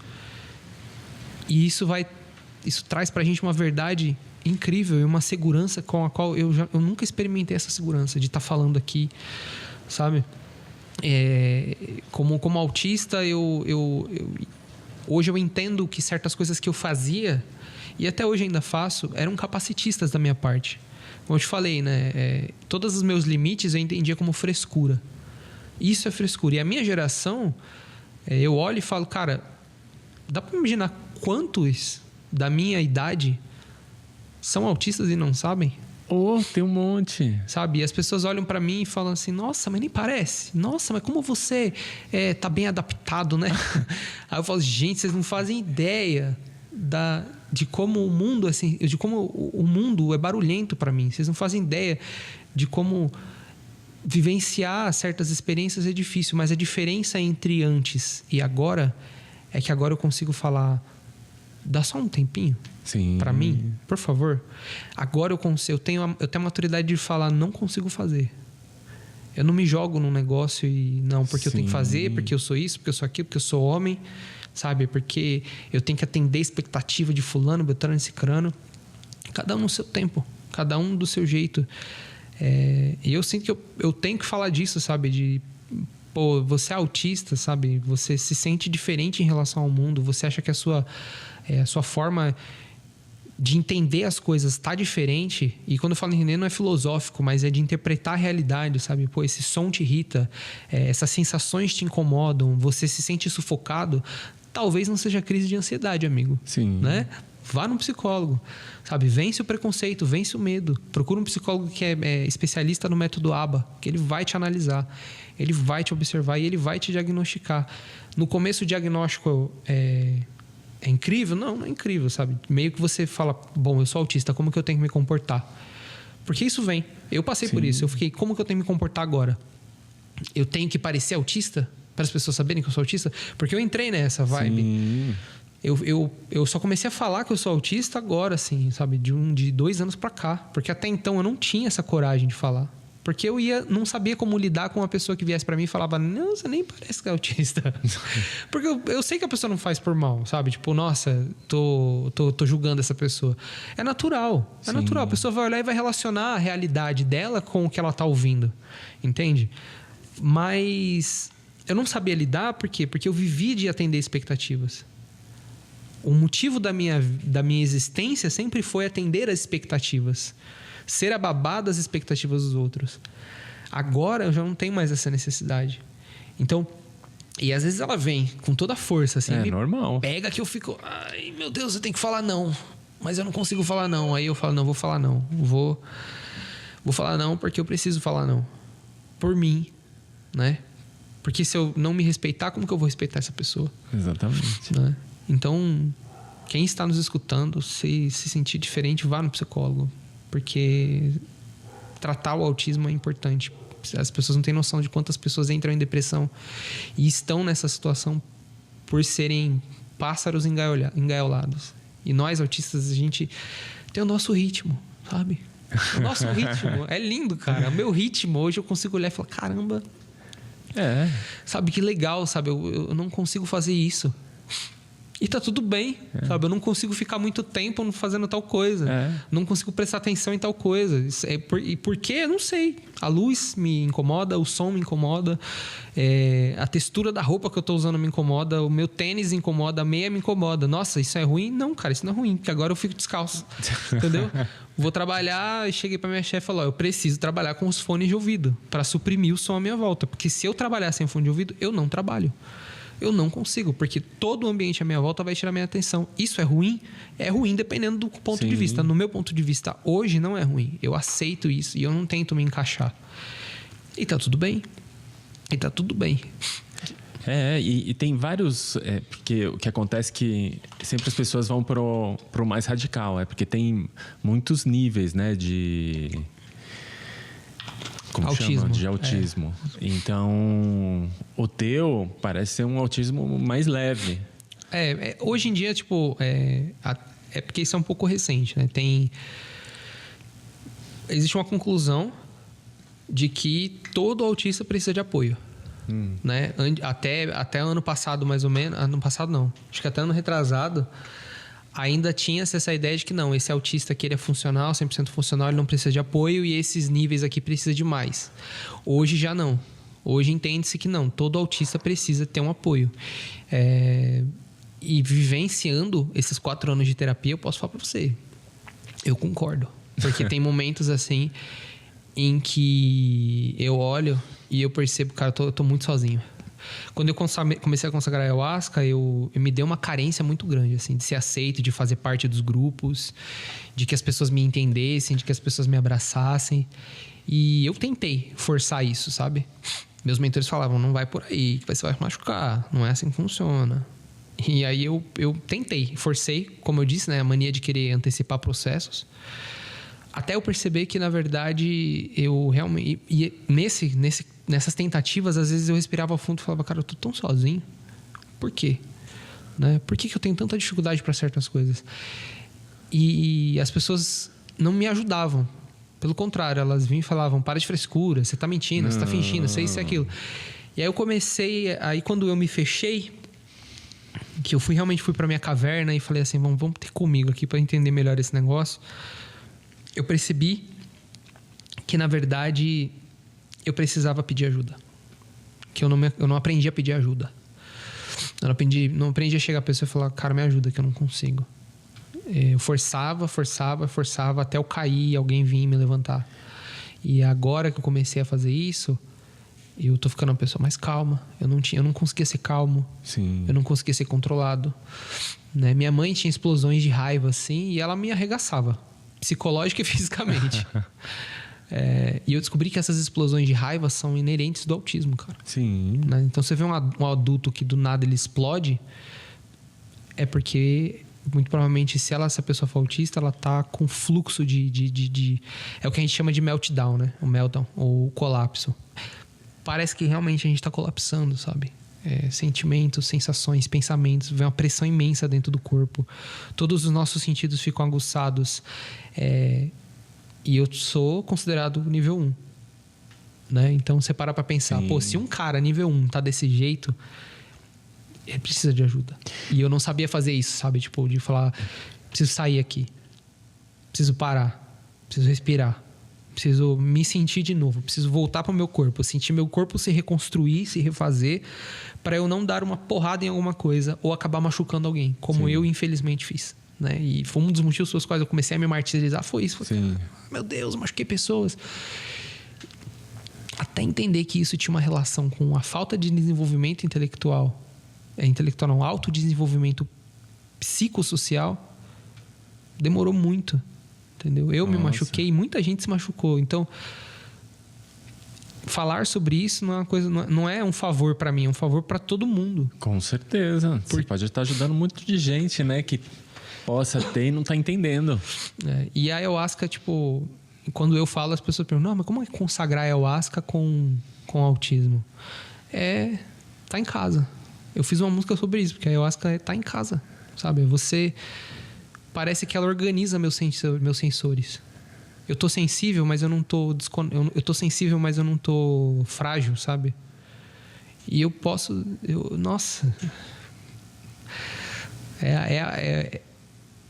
E isso traz pra gente uma verdade incrível e uma segurança com a qual eu nunca experimentei essa segurança de estar falando aqui, sabe? Como autista, hoje eu entendo que certas coisas que eu fazia, e até hoje ainda faço, eram capacitistas da minha parte. Como eu te falei, né? Todos os meus limites eu entendia como frescura. Isso é frescura. E a minha geração, eu olho e falo, cara, dá pra imaginar quantos da minha idade são autistas e não sabem? Tem um monte. Sabe? E as pessoas olham pra mim e falam assim, nossa, mas nem parece. Nossa, mas como você tá bem adaptado, né? Aí eu falo, gente, vocês não fazem ideia de como o mundo, assim, de como o mundo é barulhento pra mim. Vocês não fazem ideia de como vivenciar certas experiências é difícil, mas a diferença entre antes e agora é que agora eu consigo falar, dá só um tempinho. Sim. Pra mim, por favor. Agora eu tenho a maturidade de falar, não consigo fazer. Eu não me jogo num negócio e não, porque eu tenho que fazer, porque eu sou isso, porque eu sou aquilo, porque eu sou homem, sabe? Porque eu tenho que atender a expectativa de fulano, beltrano e cicrano. Cada um no seu tempo, cada um do seu jeito. E eu sinto que eu tenho que falar disso, sabe? Pô, você é autista, sabe? Você se sente diferente em relação ao mundo. Você acha que a sua forma de entender as coisas está diferente. E quando eu falo entender, não é filosófico, mas é de interpretar a realidade, sabe? Pô, esse som te irrita, essas sensações te incomodam, você se sente sufocado. Talvez não seja crise de ansiedade, amigo. Sim. Né? Vá num psicólogo, sabe? Vence o preconceito, vence o medo. Procura um psicólogo que é especialista no método ABA, que ele vai te analisar, ele vai te observar e ele vai te diagnosticar. No começo o diagnóstico é incrível? Não é incrível, sabe? Meio que você fala, bom, eu sou autista, como que eu tenho que me comportar? Porque isso vem. Eu passei por isso. Eu fiquei, como que eu tenho que me comportar agora? Eu tenho que parecer autista? Para as pessoas saberem que eu sou autista? Porque eu entrei nessa vibe. Sim. Eu só comecei a falar que eu sou autista agora, assim, sabe? De 2 anos pra cá. Porque até então eu não tinha essa coragem de falar. Porque eu não sabia como lidar com uma pessoa que viesse pra mim e falava, não, você nem parece que é autista. Porque eu sei que a pessoa não faz por mal, sabe? Tipo, nossa, tô julgando essa pessoa. É natural. É natural. A pessoa vai olhar e vai relacionar a realidade dela com o que ela tá ouvindo. Entende? Mas eu não sabia lidar, por quê? Porque eu vivi de atender expectativas. O motivo da minha existência sempre foi atender as expectativas. Ser a babá das expectativas dos outros. Agora eu já não tenho mais essa necessidade. Então, e às vezes ela vem com toda a força, assim. Normal. Pega que eu fico, ai meu Deus, eu tenho que falar não. Mas eu não consigo falar não. Aí eu falo, não, vou falar não. Vou falar não porque eu preciso falar não. Por mim, né? Porque se eu não me respeitar, como que eu vou respeitar essa pessoa? Exatamente. Né? Então, quem está nos escutando, se sentir diferente, vá no psicólogo. Porque tratar o autismo é importante. As pessoas não têm noção de quantas pessoas entram em depressão e estão nessa situação por serem pássaros engaiolados. E nós, autistas, a gente tem o nosso ritmo, sabe? O nosso ritmo é lindo, cara. O meu ritmo, hoje eu consigo olhar e falar, caramba... Sabe, que legal, sabe? Eu não consigo fazer isso. E tá tudo bem, sabe? Eu não consigo ficar muito tempo fazendo tal coisa. Não consigo prestar atenção em tal coisa. E por quê? Eu não sei. A luz me incomoda, o som me incomoda, a textura da roupa que eu tô usando me incomoda, o meu tênis incomoda, a meia me incomoda. Nossa, isso é ruim? Não, cara, isso não é ruim, porque agora eu fico descalço. Entendeu? Vou trabalhar e cheguei pra minha chefe e falei, eu preciso trabalhar com os fones de ouvido para suprimir o som à minha volta. Porque se eu trabalhar sem fone de ouvido, eu não trabalho. Eu não consigo, porque todo o ambiente à minha volta vai tirar minha atenção. Isso é ruim? É ruim dependendo do ponto de vista. No meu ponto de vista, hoje não é ruim. Eu aceito isso e eu não tento me encaixar. E tá tudo bem. E tem vários... porque o que acontece é que sempre as pessoas vão pro mais radical. Porque tem muitos níveis, né, de... Como autismo. Chama? De autismo. Então, o teu parece ser um autismo mais leve. Hoje em dia, tipo... porque isso é um pouco recente, né? Existe uma conclusão de que todo autista precisa de apoio. Né? Até ano passado, mais ou menos... Ano passado, não. Acho que até ano retrasado... Ainda tinha-se essa ideia de que não, esse autista aqui ele é funcional, 100% funcional, ele não precisa de apoio e esses níveis aqui precisa de mais. Hoje já não. Hoje entende-se que não, todo autista precisa ter um apoio. E vivenciando esses 4 anos de terapia, eu posso falar pra você, eu concordo. Porque tem momentos assim em que eu olho e eu percebo, cara, eu tô muito sozinho. Quando eu comecei a consagrar a ayahuasca, eu me deu uma carência muito grande, assim, de ser aceito, de fazer parte dos grupos, de que as pessoas me entendessem, de que as pessoas me abraçassem. E eu tentei forçar isso, sabe? Meus mentores falavam, não vai por aí, que você vai machucar, não é assim que funciona. E aí eu tentei, forcei, como eu disse, né, a mania de querer antecipar processos. Até eu perceber que, na verdade, eu realmente... E nessas tentativas, às vezes eu respirava fundo e falava, cara, eu tô tão sozinho. Por quê? Né? Por que eu tenho tanta dificuldade para certas coisas? E as pessoas não me ajudavam. Pelo contrário, elas vinham e falavam, para de frescura, você tá mentindo, você tá fingindo, você isso e aquilo. E aí eu comecei... Aí quando eu me fechei, que eu realmente fui pra minha caverna e falei assim, vamos ter comigo aqui para entender melhor esse negócio... Eu percebi que, na verdade, eu precisava pedir ajuda. Que eu não aprendi a pedir ajuda. Eu não aprendi a chegar a pessoa e falar, cara, me ajuda, que eu não consigo. Eu forçava até eu cair e alguém vir me levantar. E agora que eu comecei a fazer isso, eu tô ficando uma pessoa mais calma. Eu não conseguia ser calmo. Sim. Eu não conseguia ser controlado. Né? Minha mãe tinha explosões de raiva, assim, e ela me arregaçava. Psicológica e fisicamente. E eu descobri que essas explosões de raiva são inerentes do autismo, cara. Sim. Né? Então, você vê um adulto que do nada ele explode, é porque, muito provavelmente, se a pessoa for autista, ela tá com fluxo de... É o que a gente chama de meltdown, né? O meltdown, ou o colapso. Parece que realmente a gente tá colapsando, sabe? Sentimentos, sensações, pensamentos, vem uma pressão imensa dentro do corpo, todos os nossos sentidos ficam aguçados, e eu sou considerado nível 1, né? Então você para pra pensar, pô, se um cara nível 1 tá desse jeito, ele precisa de ajuda. E eu não sabia fazer isso, sabe? Tipo, de falar, preciso sair aqui, preciso parar, preciso respirar, preciso me sentir de novo, preciso voltar para o meu corpo, sentir meu corpo se reconstruir, se refazer, para eu não dar uma porrada em alguma coisa ou acabar machucando alguém, como eu infelizmente fiz. Né? E foi um dos motivos pelos quais eu comecei a me martirizar, foi isso. Meu Deus, eu machuquei pessoas. Até entender que isso tinha uma relação com a falta de desenvolvimento intelectual, não, autodesenvolvimento psicossocial, demorou muito. Entendeu? Eu me machuquei e muita gente se machucou. Então, falar sobre isso não é uma coisa, não é um favor para mim, é um favor para todo mundo. Com certeza. Você pode estar ajudando muito de gente, né? Que possa ter e não tá entendendo. E a ayahuasca, tipo, quando eu falo, as pessoas perguntam, não, mas como é consagrar a ayahuasca com autismo? Tá em casa. Eu fiz uma música sobre isso, porque a ayahuasca tá em casa, sabe? Parece que ela organiza meus sensores. Eu tô sensível, mas eu não tô... Eu tô sensível, mas eu não tô frágil, sabe? E eu posso... Nossa...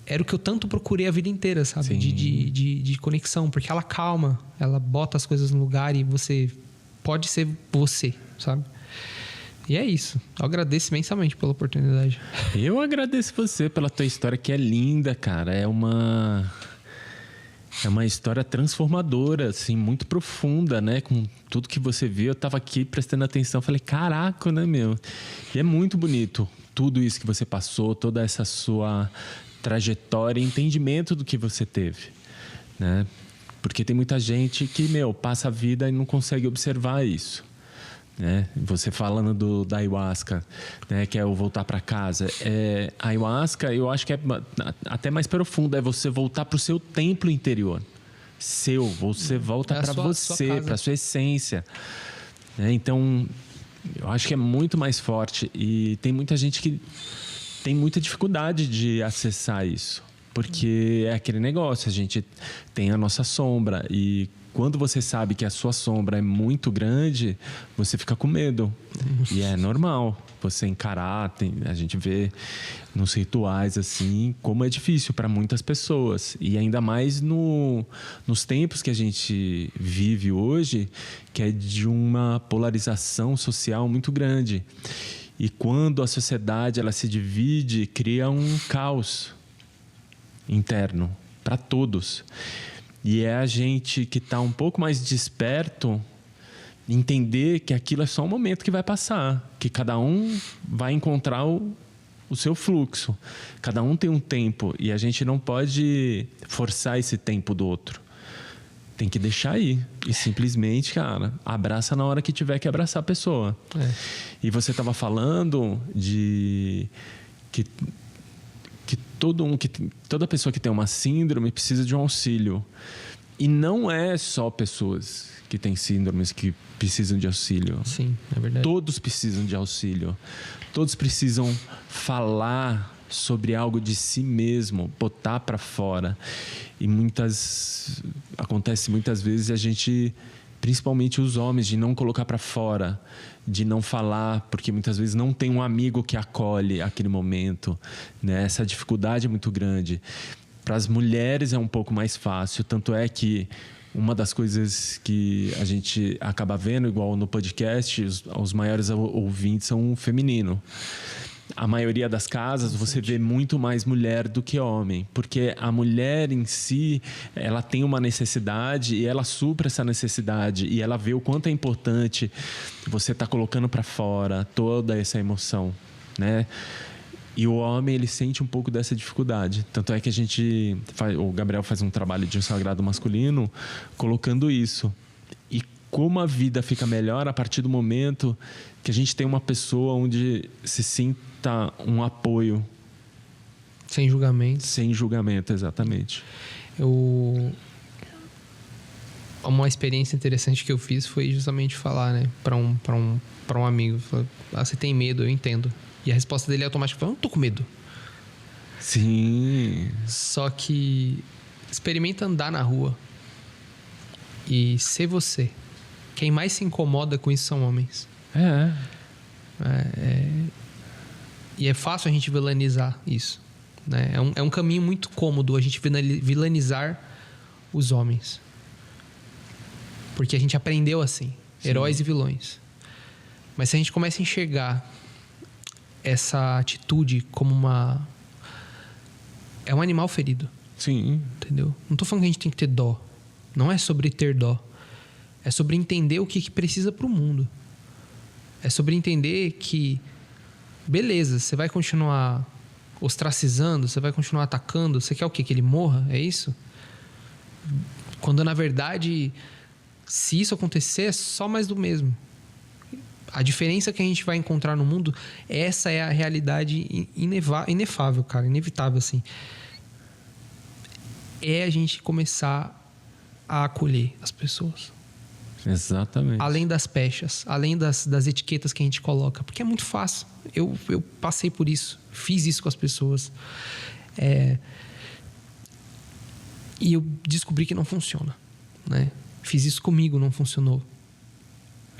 Era o que eu tanto procurei a vida inteira, sabe? De conexão. Porque ela calma, ela bota as coisas no lugar e você pode ser você, sabe? E é isso. Eu agradeço imensamente pela oportunidade. Eu agradeço você pela tua história, que é linda, cara. É uma história transformadora, assim, muito profunda, né? Com tudo que você viu, eu tava aqui prestando atenção. Falei, caraca, né, meu? E é muito bonito tudo isso que você passou, toda essa sua trajetória e entendimento do que você teve, né? Porque tem muita gente que, passa a vida e não consegue observar isso. Né? Você falando da ayahuasca, né? Que é o voltar para casa. A ayahuasca, eu acho que é até mais profundo, é você voltar para o seu templo interior. Você volta para você, para sua essência. Né? Então, eu acho que é muito mais forte. E tem muita gente que tem muita dificuldade de acessar isso. Porque é aquele negócio, a gente tem a nossa sombra e quando você sabe que a sua sombra é muito grande, você fica com medo. E é normal você encarar. A gente vê nos rituais assim como é difícil para muitas pessoas. E ainda mais nos tempos que a gente vive hoje, que é de uma polarização social muito grande. E quando a sociedade ela se divide, cria um caos interno para todos. E é a gente que está um pouco mais desperto entender que aquilo é só um momento que vai passar, que cada um vai encontrar o seu fluxo. Cada um tem um tempo e a gente não pode forçar esse tempo do outro. Tem que deixar ir. E simplesmente, cara, abraça na hora que tiver que abraçar a pessoa. E você estava falando de que toda pessoa que tem uma síndrome precisa de um auxílio. E não é só pessoas que têm síndromes que precisam de auxílio. Sim, é verdade. Todos precisam de auxílio. Todos precisam falar sobre algo de si mesmo, botar para fora. E acontece muitas vezes a gente, principalmente os homens, de não colocar para fora, de não falar, porque muitas vezes não tem um amigo que acolhe aquele momento, né? Essa dificuldade é muito grande. Para as mulheres é um pouco mais fácil, tanto é que uma das coisas que a gente acaba vendo, igual no podcast, os maiores ouvintes são feminino. A maioria das casas você vê muito mais mulher do que homem, porque a mulher em si, ela tem uma necessidade e ela supra essa necessidade e ela vê o quanto é importante você estar colocando para fora toda essa emoção, né? E o homem, ele sente um pouco dessa dificuldade. Tanto é que o Gabriel faz um trabalho de um sagrado masculino colocando isso. E como a vida fica melhor a partir do momento que a gente tem uma pessoa onde se sinta um apoio. Sem julgamento. Sem julgamento, exatamente. Uma experiência interessante que eu fiz foi justamente falar, né, para um amigo. Falar, você tem medo, eu entendo. E a resposta dele é automática. Eu não tô com medo. Sim. Só que experimenta andar na rua e ser você. Quem mais se incomoda com isso são homens. E é fácil a gente vilanizar isso, né? É um caminho muito cômodo a gente vilanizar os homens. Porque a gente aprendeu assim. Sim. Heróis e vilões. Mas se a gente começa a enxergar essa atitude como é um animal ferido. Sim. Entendeu? Não tô falando que a gente tem que ter dó. Não é sobre ter dó. É sobre entender o que precisa pro mundo. É sobre entender que, beleza, você vai continuar ostracizando, você vai continuar atacando, você quer o quê? Que ele morra? É isso? Quando, na verdade, se isso acontecer, é só mais do mesmo. A diferença que a gente vai encontrar no mundo, essa é a realidade inefável, cara, inevitável, assim. É a gente começar a acolher as pessoas. Exatamente. Além das pechas, além das etiquetas que a gente coloca. Porque é muito fácil. Eu passei por isso. Fiz isso com as pessoas. E eu descobri que não funciona, né? Fiz isso comigo, não funcionou.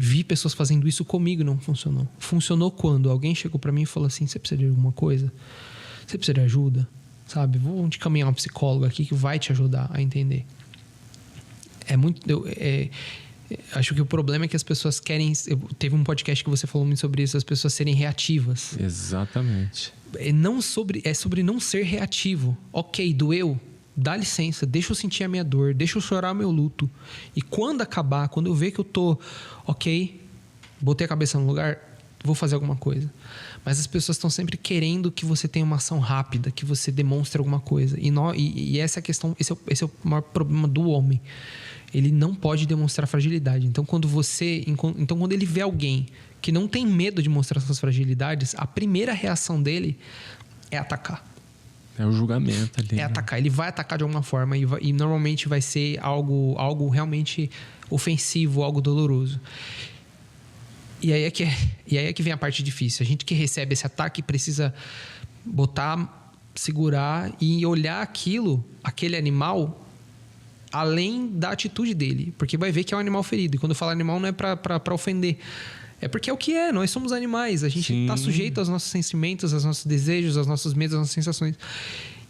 Vi pessoas fazendo isso comigo, não funcionou. Funcionou quando alguém chegou pra mim e falou assim: você precisa de alguma coisa? Você precisa de ajuda? Sabe? Vou te caminhar um psicólogo aqui que vai te ajudar a entender. Acho que o problema é que as pessoas querem... Teve um podcast que você falou muito sobre isso, as pessoas serem reativas. Exatamente. É sobre não ser reativo. Ok, doeu, dá licença, deixa eu sentir a minha dor, deixa eu chorar o meu luto. E quando acabar, quando eu ver que eu tô ok, botei a cabeça no lugar, vou fazer alguma coisa. Mas as pessoas estão sempre querendo que você tenha uma ação rápida, que você demonstre alguma coisa. E essa é a questão, esse é o maior problema do homem. Ele não pode demonstrar fragilidade. Então, quando ele vê alguém que não tem medo de mostrar suas fragilidades, a primeira reação dele é atacar. É o julgamento ali. É atacar. Ele vai atacar de alguma forma e normalmente vai ser algo realmente ofensivo, algo doloroso. E aí é que vem a parte difícil. A gente que recebe esse ataque precisa botar, segurar e olhar aquele animal além da atitude dele, porque vai ver que é um animal ferido. E quando eu falo animal não é pra ofender, é porque é o que é, nós somos animais, a gente está sujeito aos nossos sentimentos, aos nossos desejos, aos nossos medos, às nossas sensações.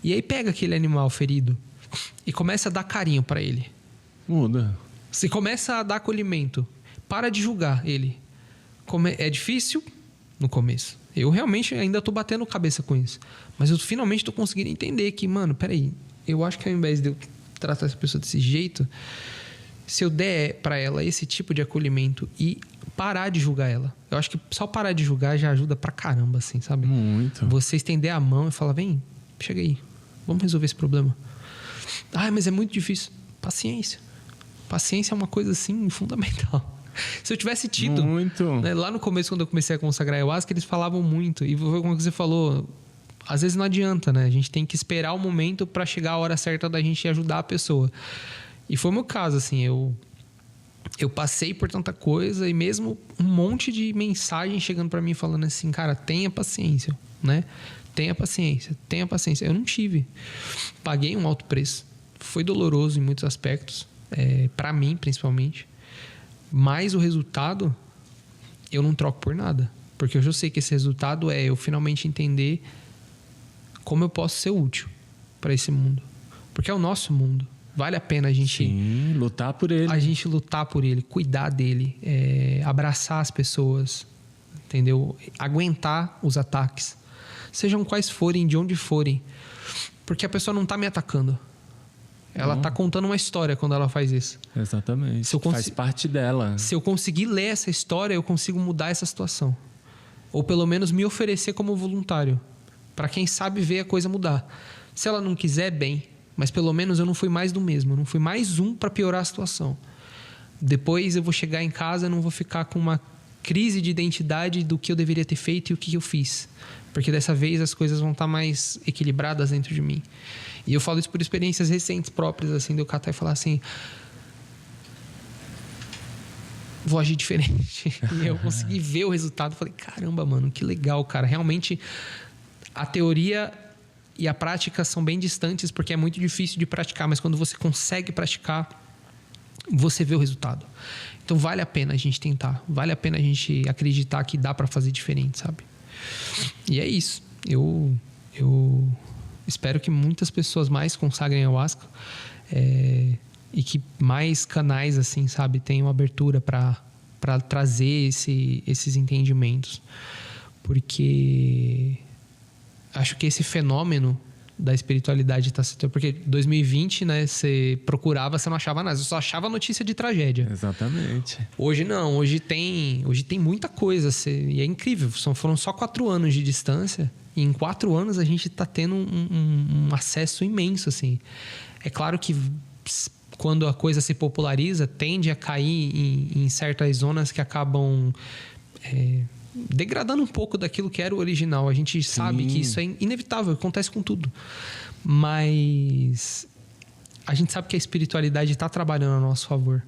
E aí pega aquele animal ferido e começa a dar carinho para ele. Muda. Você começa a dar acolhimento. Para de julgar ele. É difícil no começo. Eu realmente ainda tô batendo cabeça com isso. Mas eu finalmente tô conseguindo entender que, mano, peraí, eu acho que ao invés de eu tratar essa pessoa desse jeito, se eu der para ela esse tipo de acolhimento e parar de julgar ela. Eu acho que só parar de julgar já ajuda pra caramba, assim, sabe? Muito. Você estender a mão e falar, vem, chega aí, vamos resolver esse problema. Ah, mas é muito difícil. Paciência. Paciência é uma coisa, assim, fundamental. Se eu tivesse tido... Muito. Né, lá no começo, quando eu comecei a consagrar ayahuasca, eles falavam muito. E foi como você falou, às vezes não adianta, né? A gente tem que esperar o momento para chegar a hora certa da gente ajudar a pessoa. E foi o meu caso, assim, eu passei por tanta coisa e mesmo um monte de mensagem chegando para mim falando assim, cara, tenha paciência, né? Tenha paciência, tenha paciência. Eu não tive. Paguei um alto preço. Foi doloroso em muitos aspectos, para mim, principalmente. Mas o resultado, eu não troco por nada. Porque eu já sei que esse resultado é eu finalmente entender como eu posso ser útil para esse mundo. Porque é o nosso mundo. Vale a pena a gente... Sim, lutar por ele. A gente lutar por ele, cuidar dele, abraçar as pessoas, entendeu? Aguentar os ataques. Sejam quais forem, de onde forem. Porque a pessoa não tá me atacando. Ela tá contando uma história quando ela faz isso. Exatamente. Faz parte dela. Se eu conseguir ler essa história, eu consigo mudar essa situação. Ou pelo menos me oferecer como voluntário. Para quem sabe ver a coisa mudar. Se ela não quiser, bem. Mas pelo menos eu não fui mais do mesmo. Eu não fui mais um para piorar a situação. Depois eu vou chegar em casa e não vou ficar com uma crise de identidade do que eu deveria ter feito e o que eu fiz. Porque dessa vez as coisas vão estar mais equilibradas dentro de mim. E eu falo isso por experiências recentes próprias, assim, de eu catar e falar assim... Vou agir diferente. E eu consegui ver o resultado. Falei, caramba, mano, que legal, cara. Realmente, a teoria e a prática são bem distantes, porque é muito difícil de praticar. Mas quando você consegue praticar, você vê o resultado. Então, vale a pena a gente tentar. Vale a pena a gente acreditar que dá pra fazer diferente, sabe? E é isso. Eu espero que muitas pessoas mais consagrem ayahuasca e que mais canais, assim, sabe, tenham abertura para trazer esses entendimentos. Porque acho que esse fenômeno da espiritualidade está se... Porque 2020, né, você procurava, você não achava nada, você só achava notícia de tragédia. Exatamente. Hoje não, hoje tem muita coisa, e é incrível, foram só 4 anos de distância, e em 4 anos a gente está tendo um acesso imenso, assim. É claro que quando a coisa se populariza, tende a cair em certas zonas que acabam... degradando um pouco daquilo que era o original. A gente sabe que isso é inevitável, acontece com tudo. Mas a gente sabe que a espiritualidade está trabalhando a nosso favor.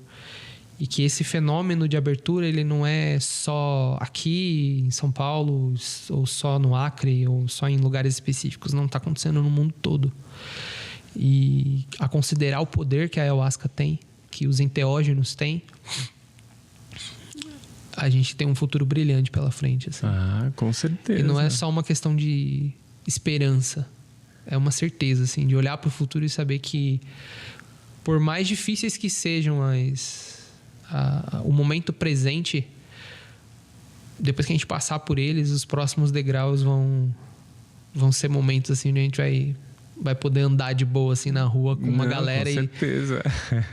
E que esse fenômeno de abertura, ele não é só aqui em São Paulo, ou só no Acre, ou só em lugares específicos. Não, está acontecendo no mundo todo. E a considerar o poder que a ayahuasca tem, que os enteógenos têm, a gente tem um futuro brilhante pela frente, assim. Ah, com certeza. E não é só uma questão de esperança. É uma certeza, assim, de olhar para o futuro e saber que, por mais difíceis que sejam o momento presente, depois que a gente passar por eles, os próximos degraus vão ser momentos, assim, onde a gente vai poder andar de boa, assim, na rua com uma galera. Com certeza.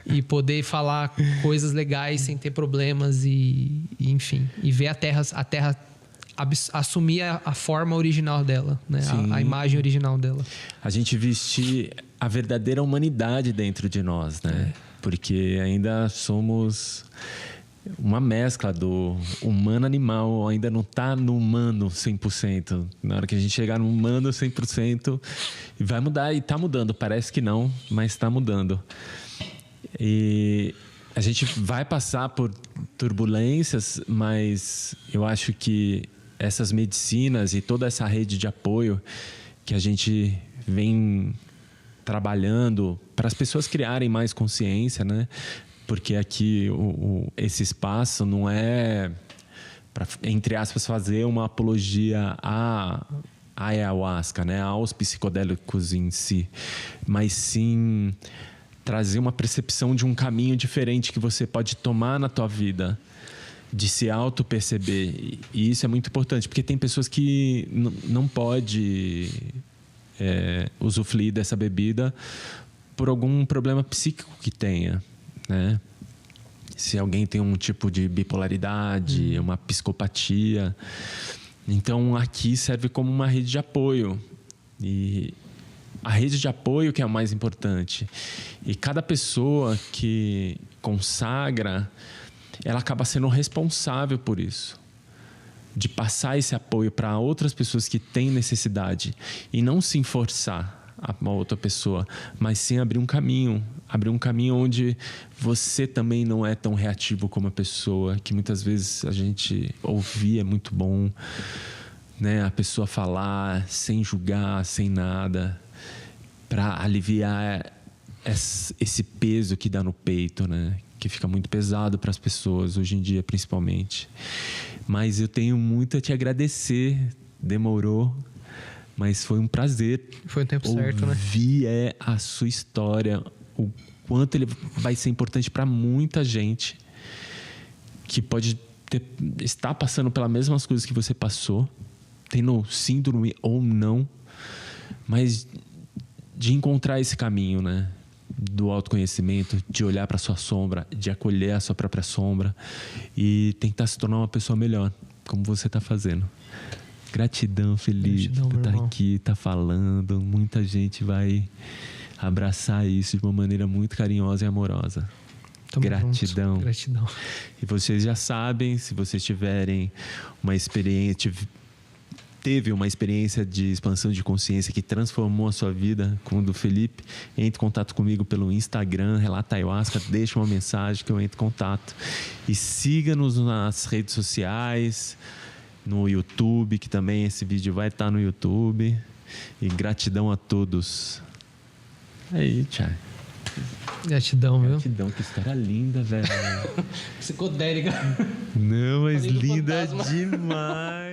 E poder falar coisas legais sem ter problemas e enfim. E ver a terra assumir a forma original dela, né? A imagem original dela. A gente vestir a verdadeira humanidade dentro de nós, né? Porque ainda somos uma mescla do humano-animal, ainda não está no humano 100%. Na hora que a gente chegar no humano 100%, vai mudar, e está mudando. Parece que não, mas está mudando. E a gente vai passar por turbulências, mas eu acho que essas medicinas e toda essa rede de apoio que a gente vem trabalhando para as pessoas criarem mais consciência, né? Porque aqui esse espaço não é para, entre aspas, fazer uma apologia à ayahuasca, né? Aos psicodélicos em si, mas sim trazer uma percepção de um caminho diferente que você pode tomar na tua vida, de se auto-perceber. E isso é muito importante, porque tem pessoas que não podem usufruir dessa bebida por algum problema psíquico que tenha, né? Se alguém tem um tipo de bipolaridade, uma psicopatia. Então, aqui serve como uma rede de apoio. E a rede de apoio que é o mais importante. E cada pessoa que consagra, ela acaba sendo responsável por isso. De passar esse apoio para outras pessoas que têm necessidade. E não se forçar a uma outra pessoa, mas sim abrir um caminho. Abrir um caminho onde você também não é tão reativo como a pessoa, que muitas vezes a gente ouvir é muito bom, né? A pessoa falar sem julgar, sem nada, para aliviar esse peso que dá no peito, né? Que fica muito pesado para as pessoas hoje em dia, principalmente. Mas eu tenho muito a te agradecer. Demorou, mas foi um prazer. Foi o tempo certo, né? Ouvir a sua história, o quanto ele vai ser importante para muita gente que pode estar passando pelas mesmas coisas que você passou, tendo síndrome ou não, mas de encontrar esse caminho, né? Do autoconhecimento, de olhar para sua sombra, de acolher a sua própria sombra e tentar se tornar uma pessoa melhor, como você está fazendo. Gratidão, Felipe, por estar aqui, estar falando. Muita gente vai abraçar isso de uma maneira muito carinhosa e amorosa. Tamo gratidão. Junto. Gratidão. E vocês já sabem, se vocês tiverem uma experiência, teve uma experiência de expansão de consciência que transformou a sua vida, como a do Felipe, entre em contato comigo pelo Instagram, Relata Ayahuasca, deixa uma mensagem que eu entro em contato. E siga-nos nas redes sociais, no YouTube, que também esse vídeo vai estar no YouTube. E gratidão a todos. Aí, Thiago. Gratidão, viu? Gratidão, que história linda, velho. Psicodélica. Não, mas linda demais.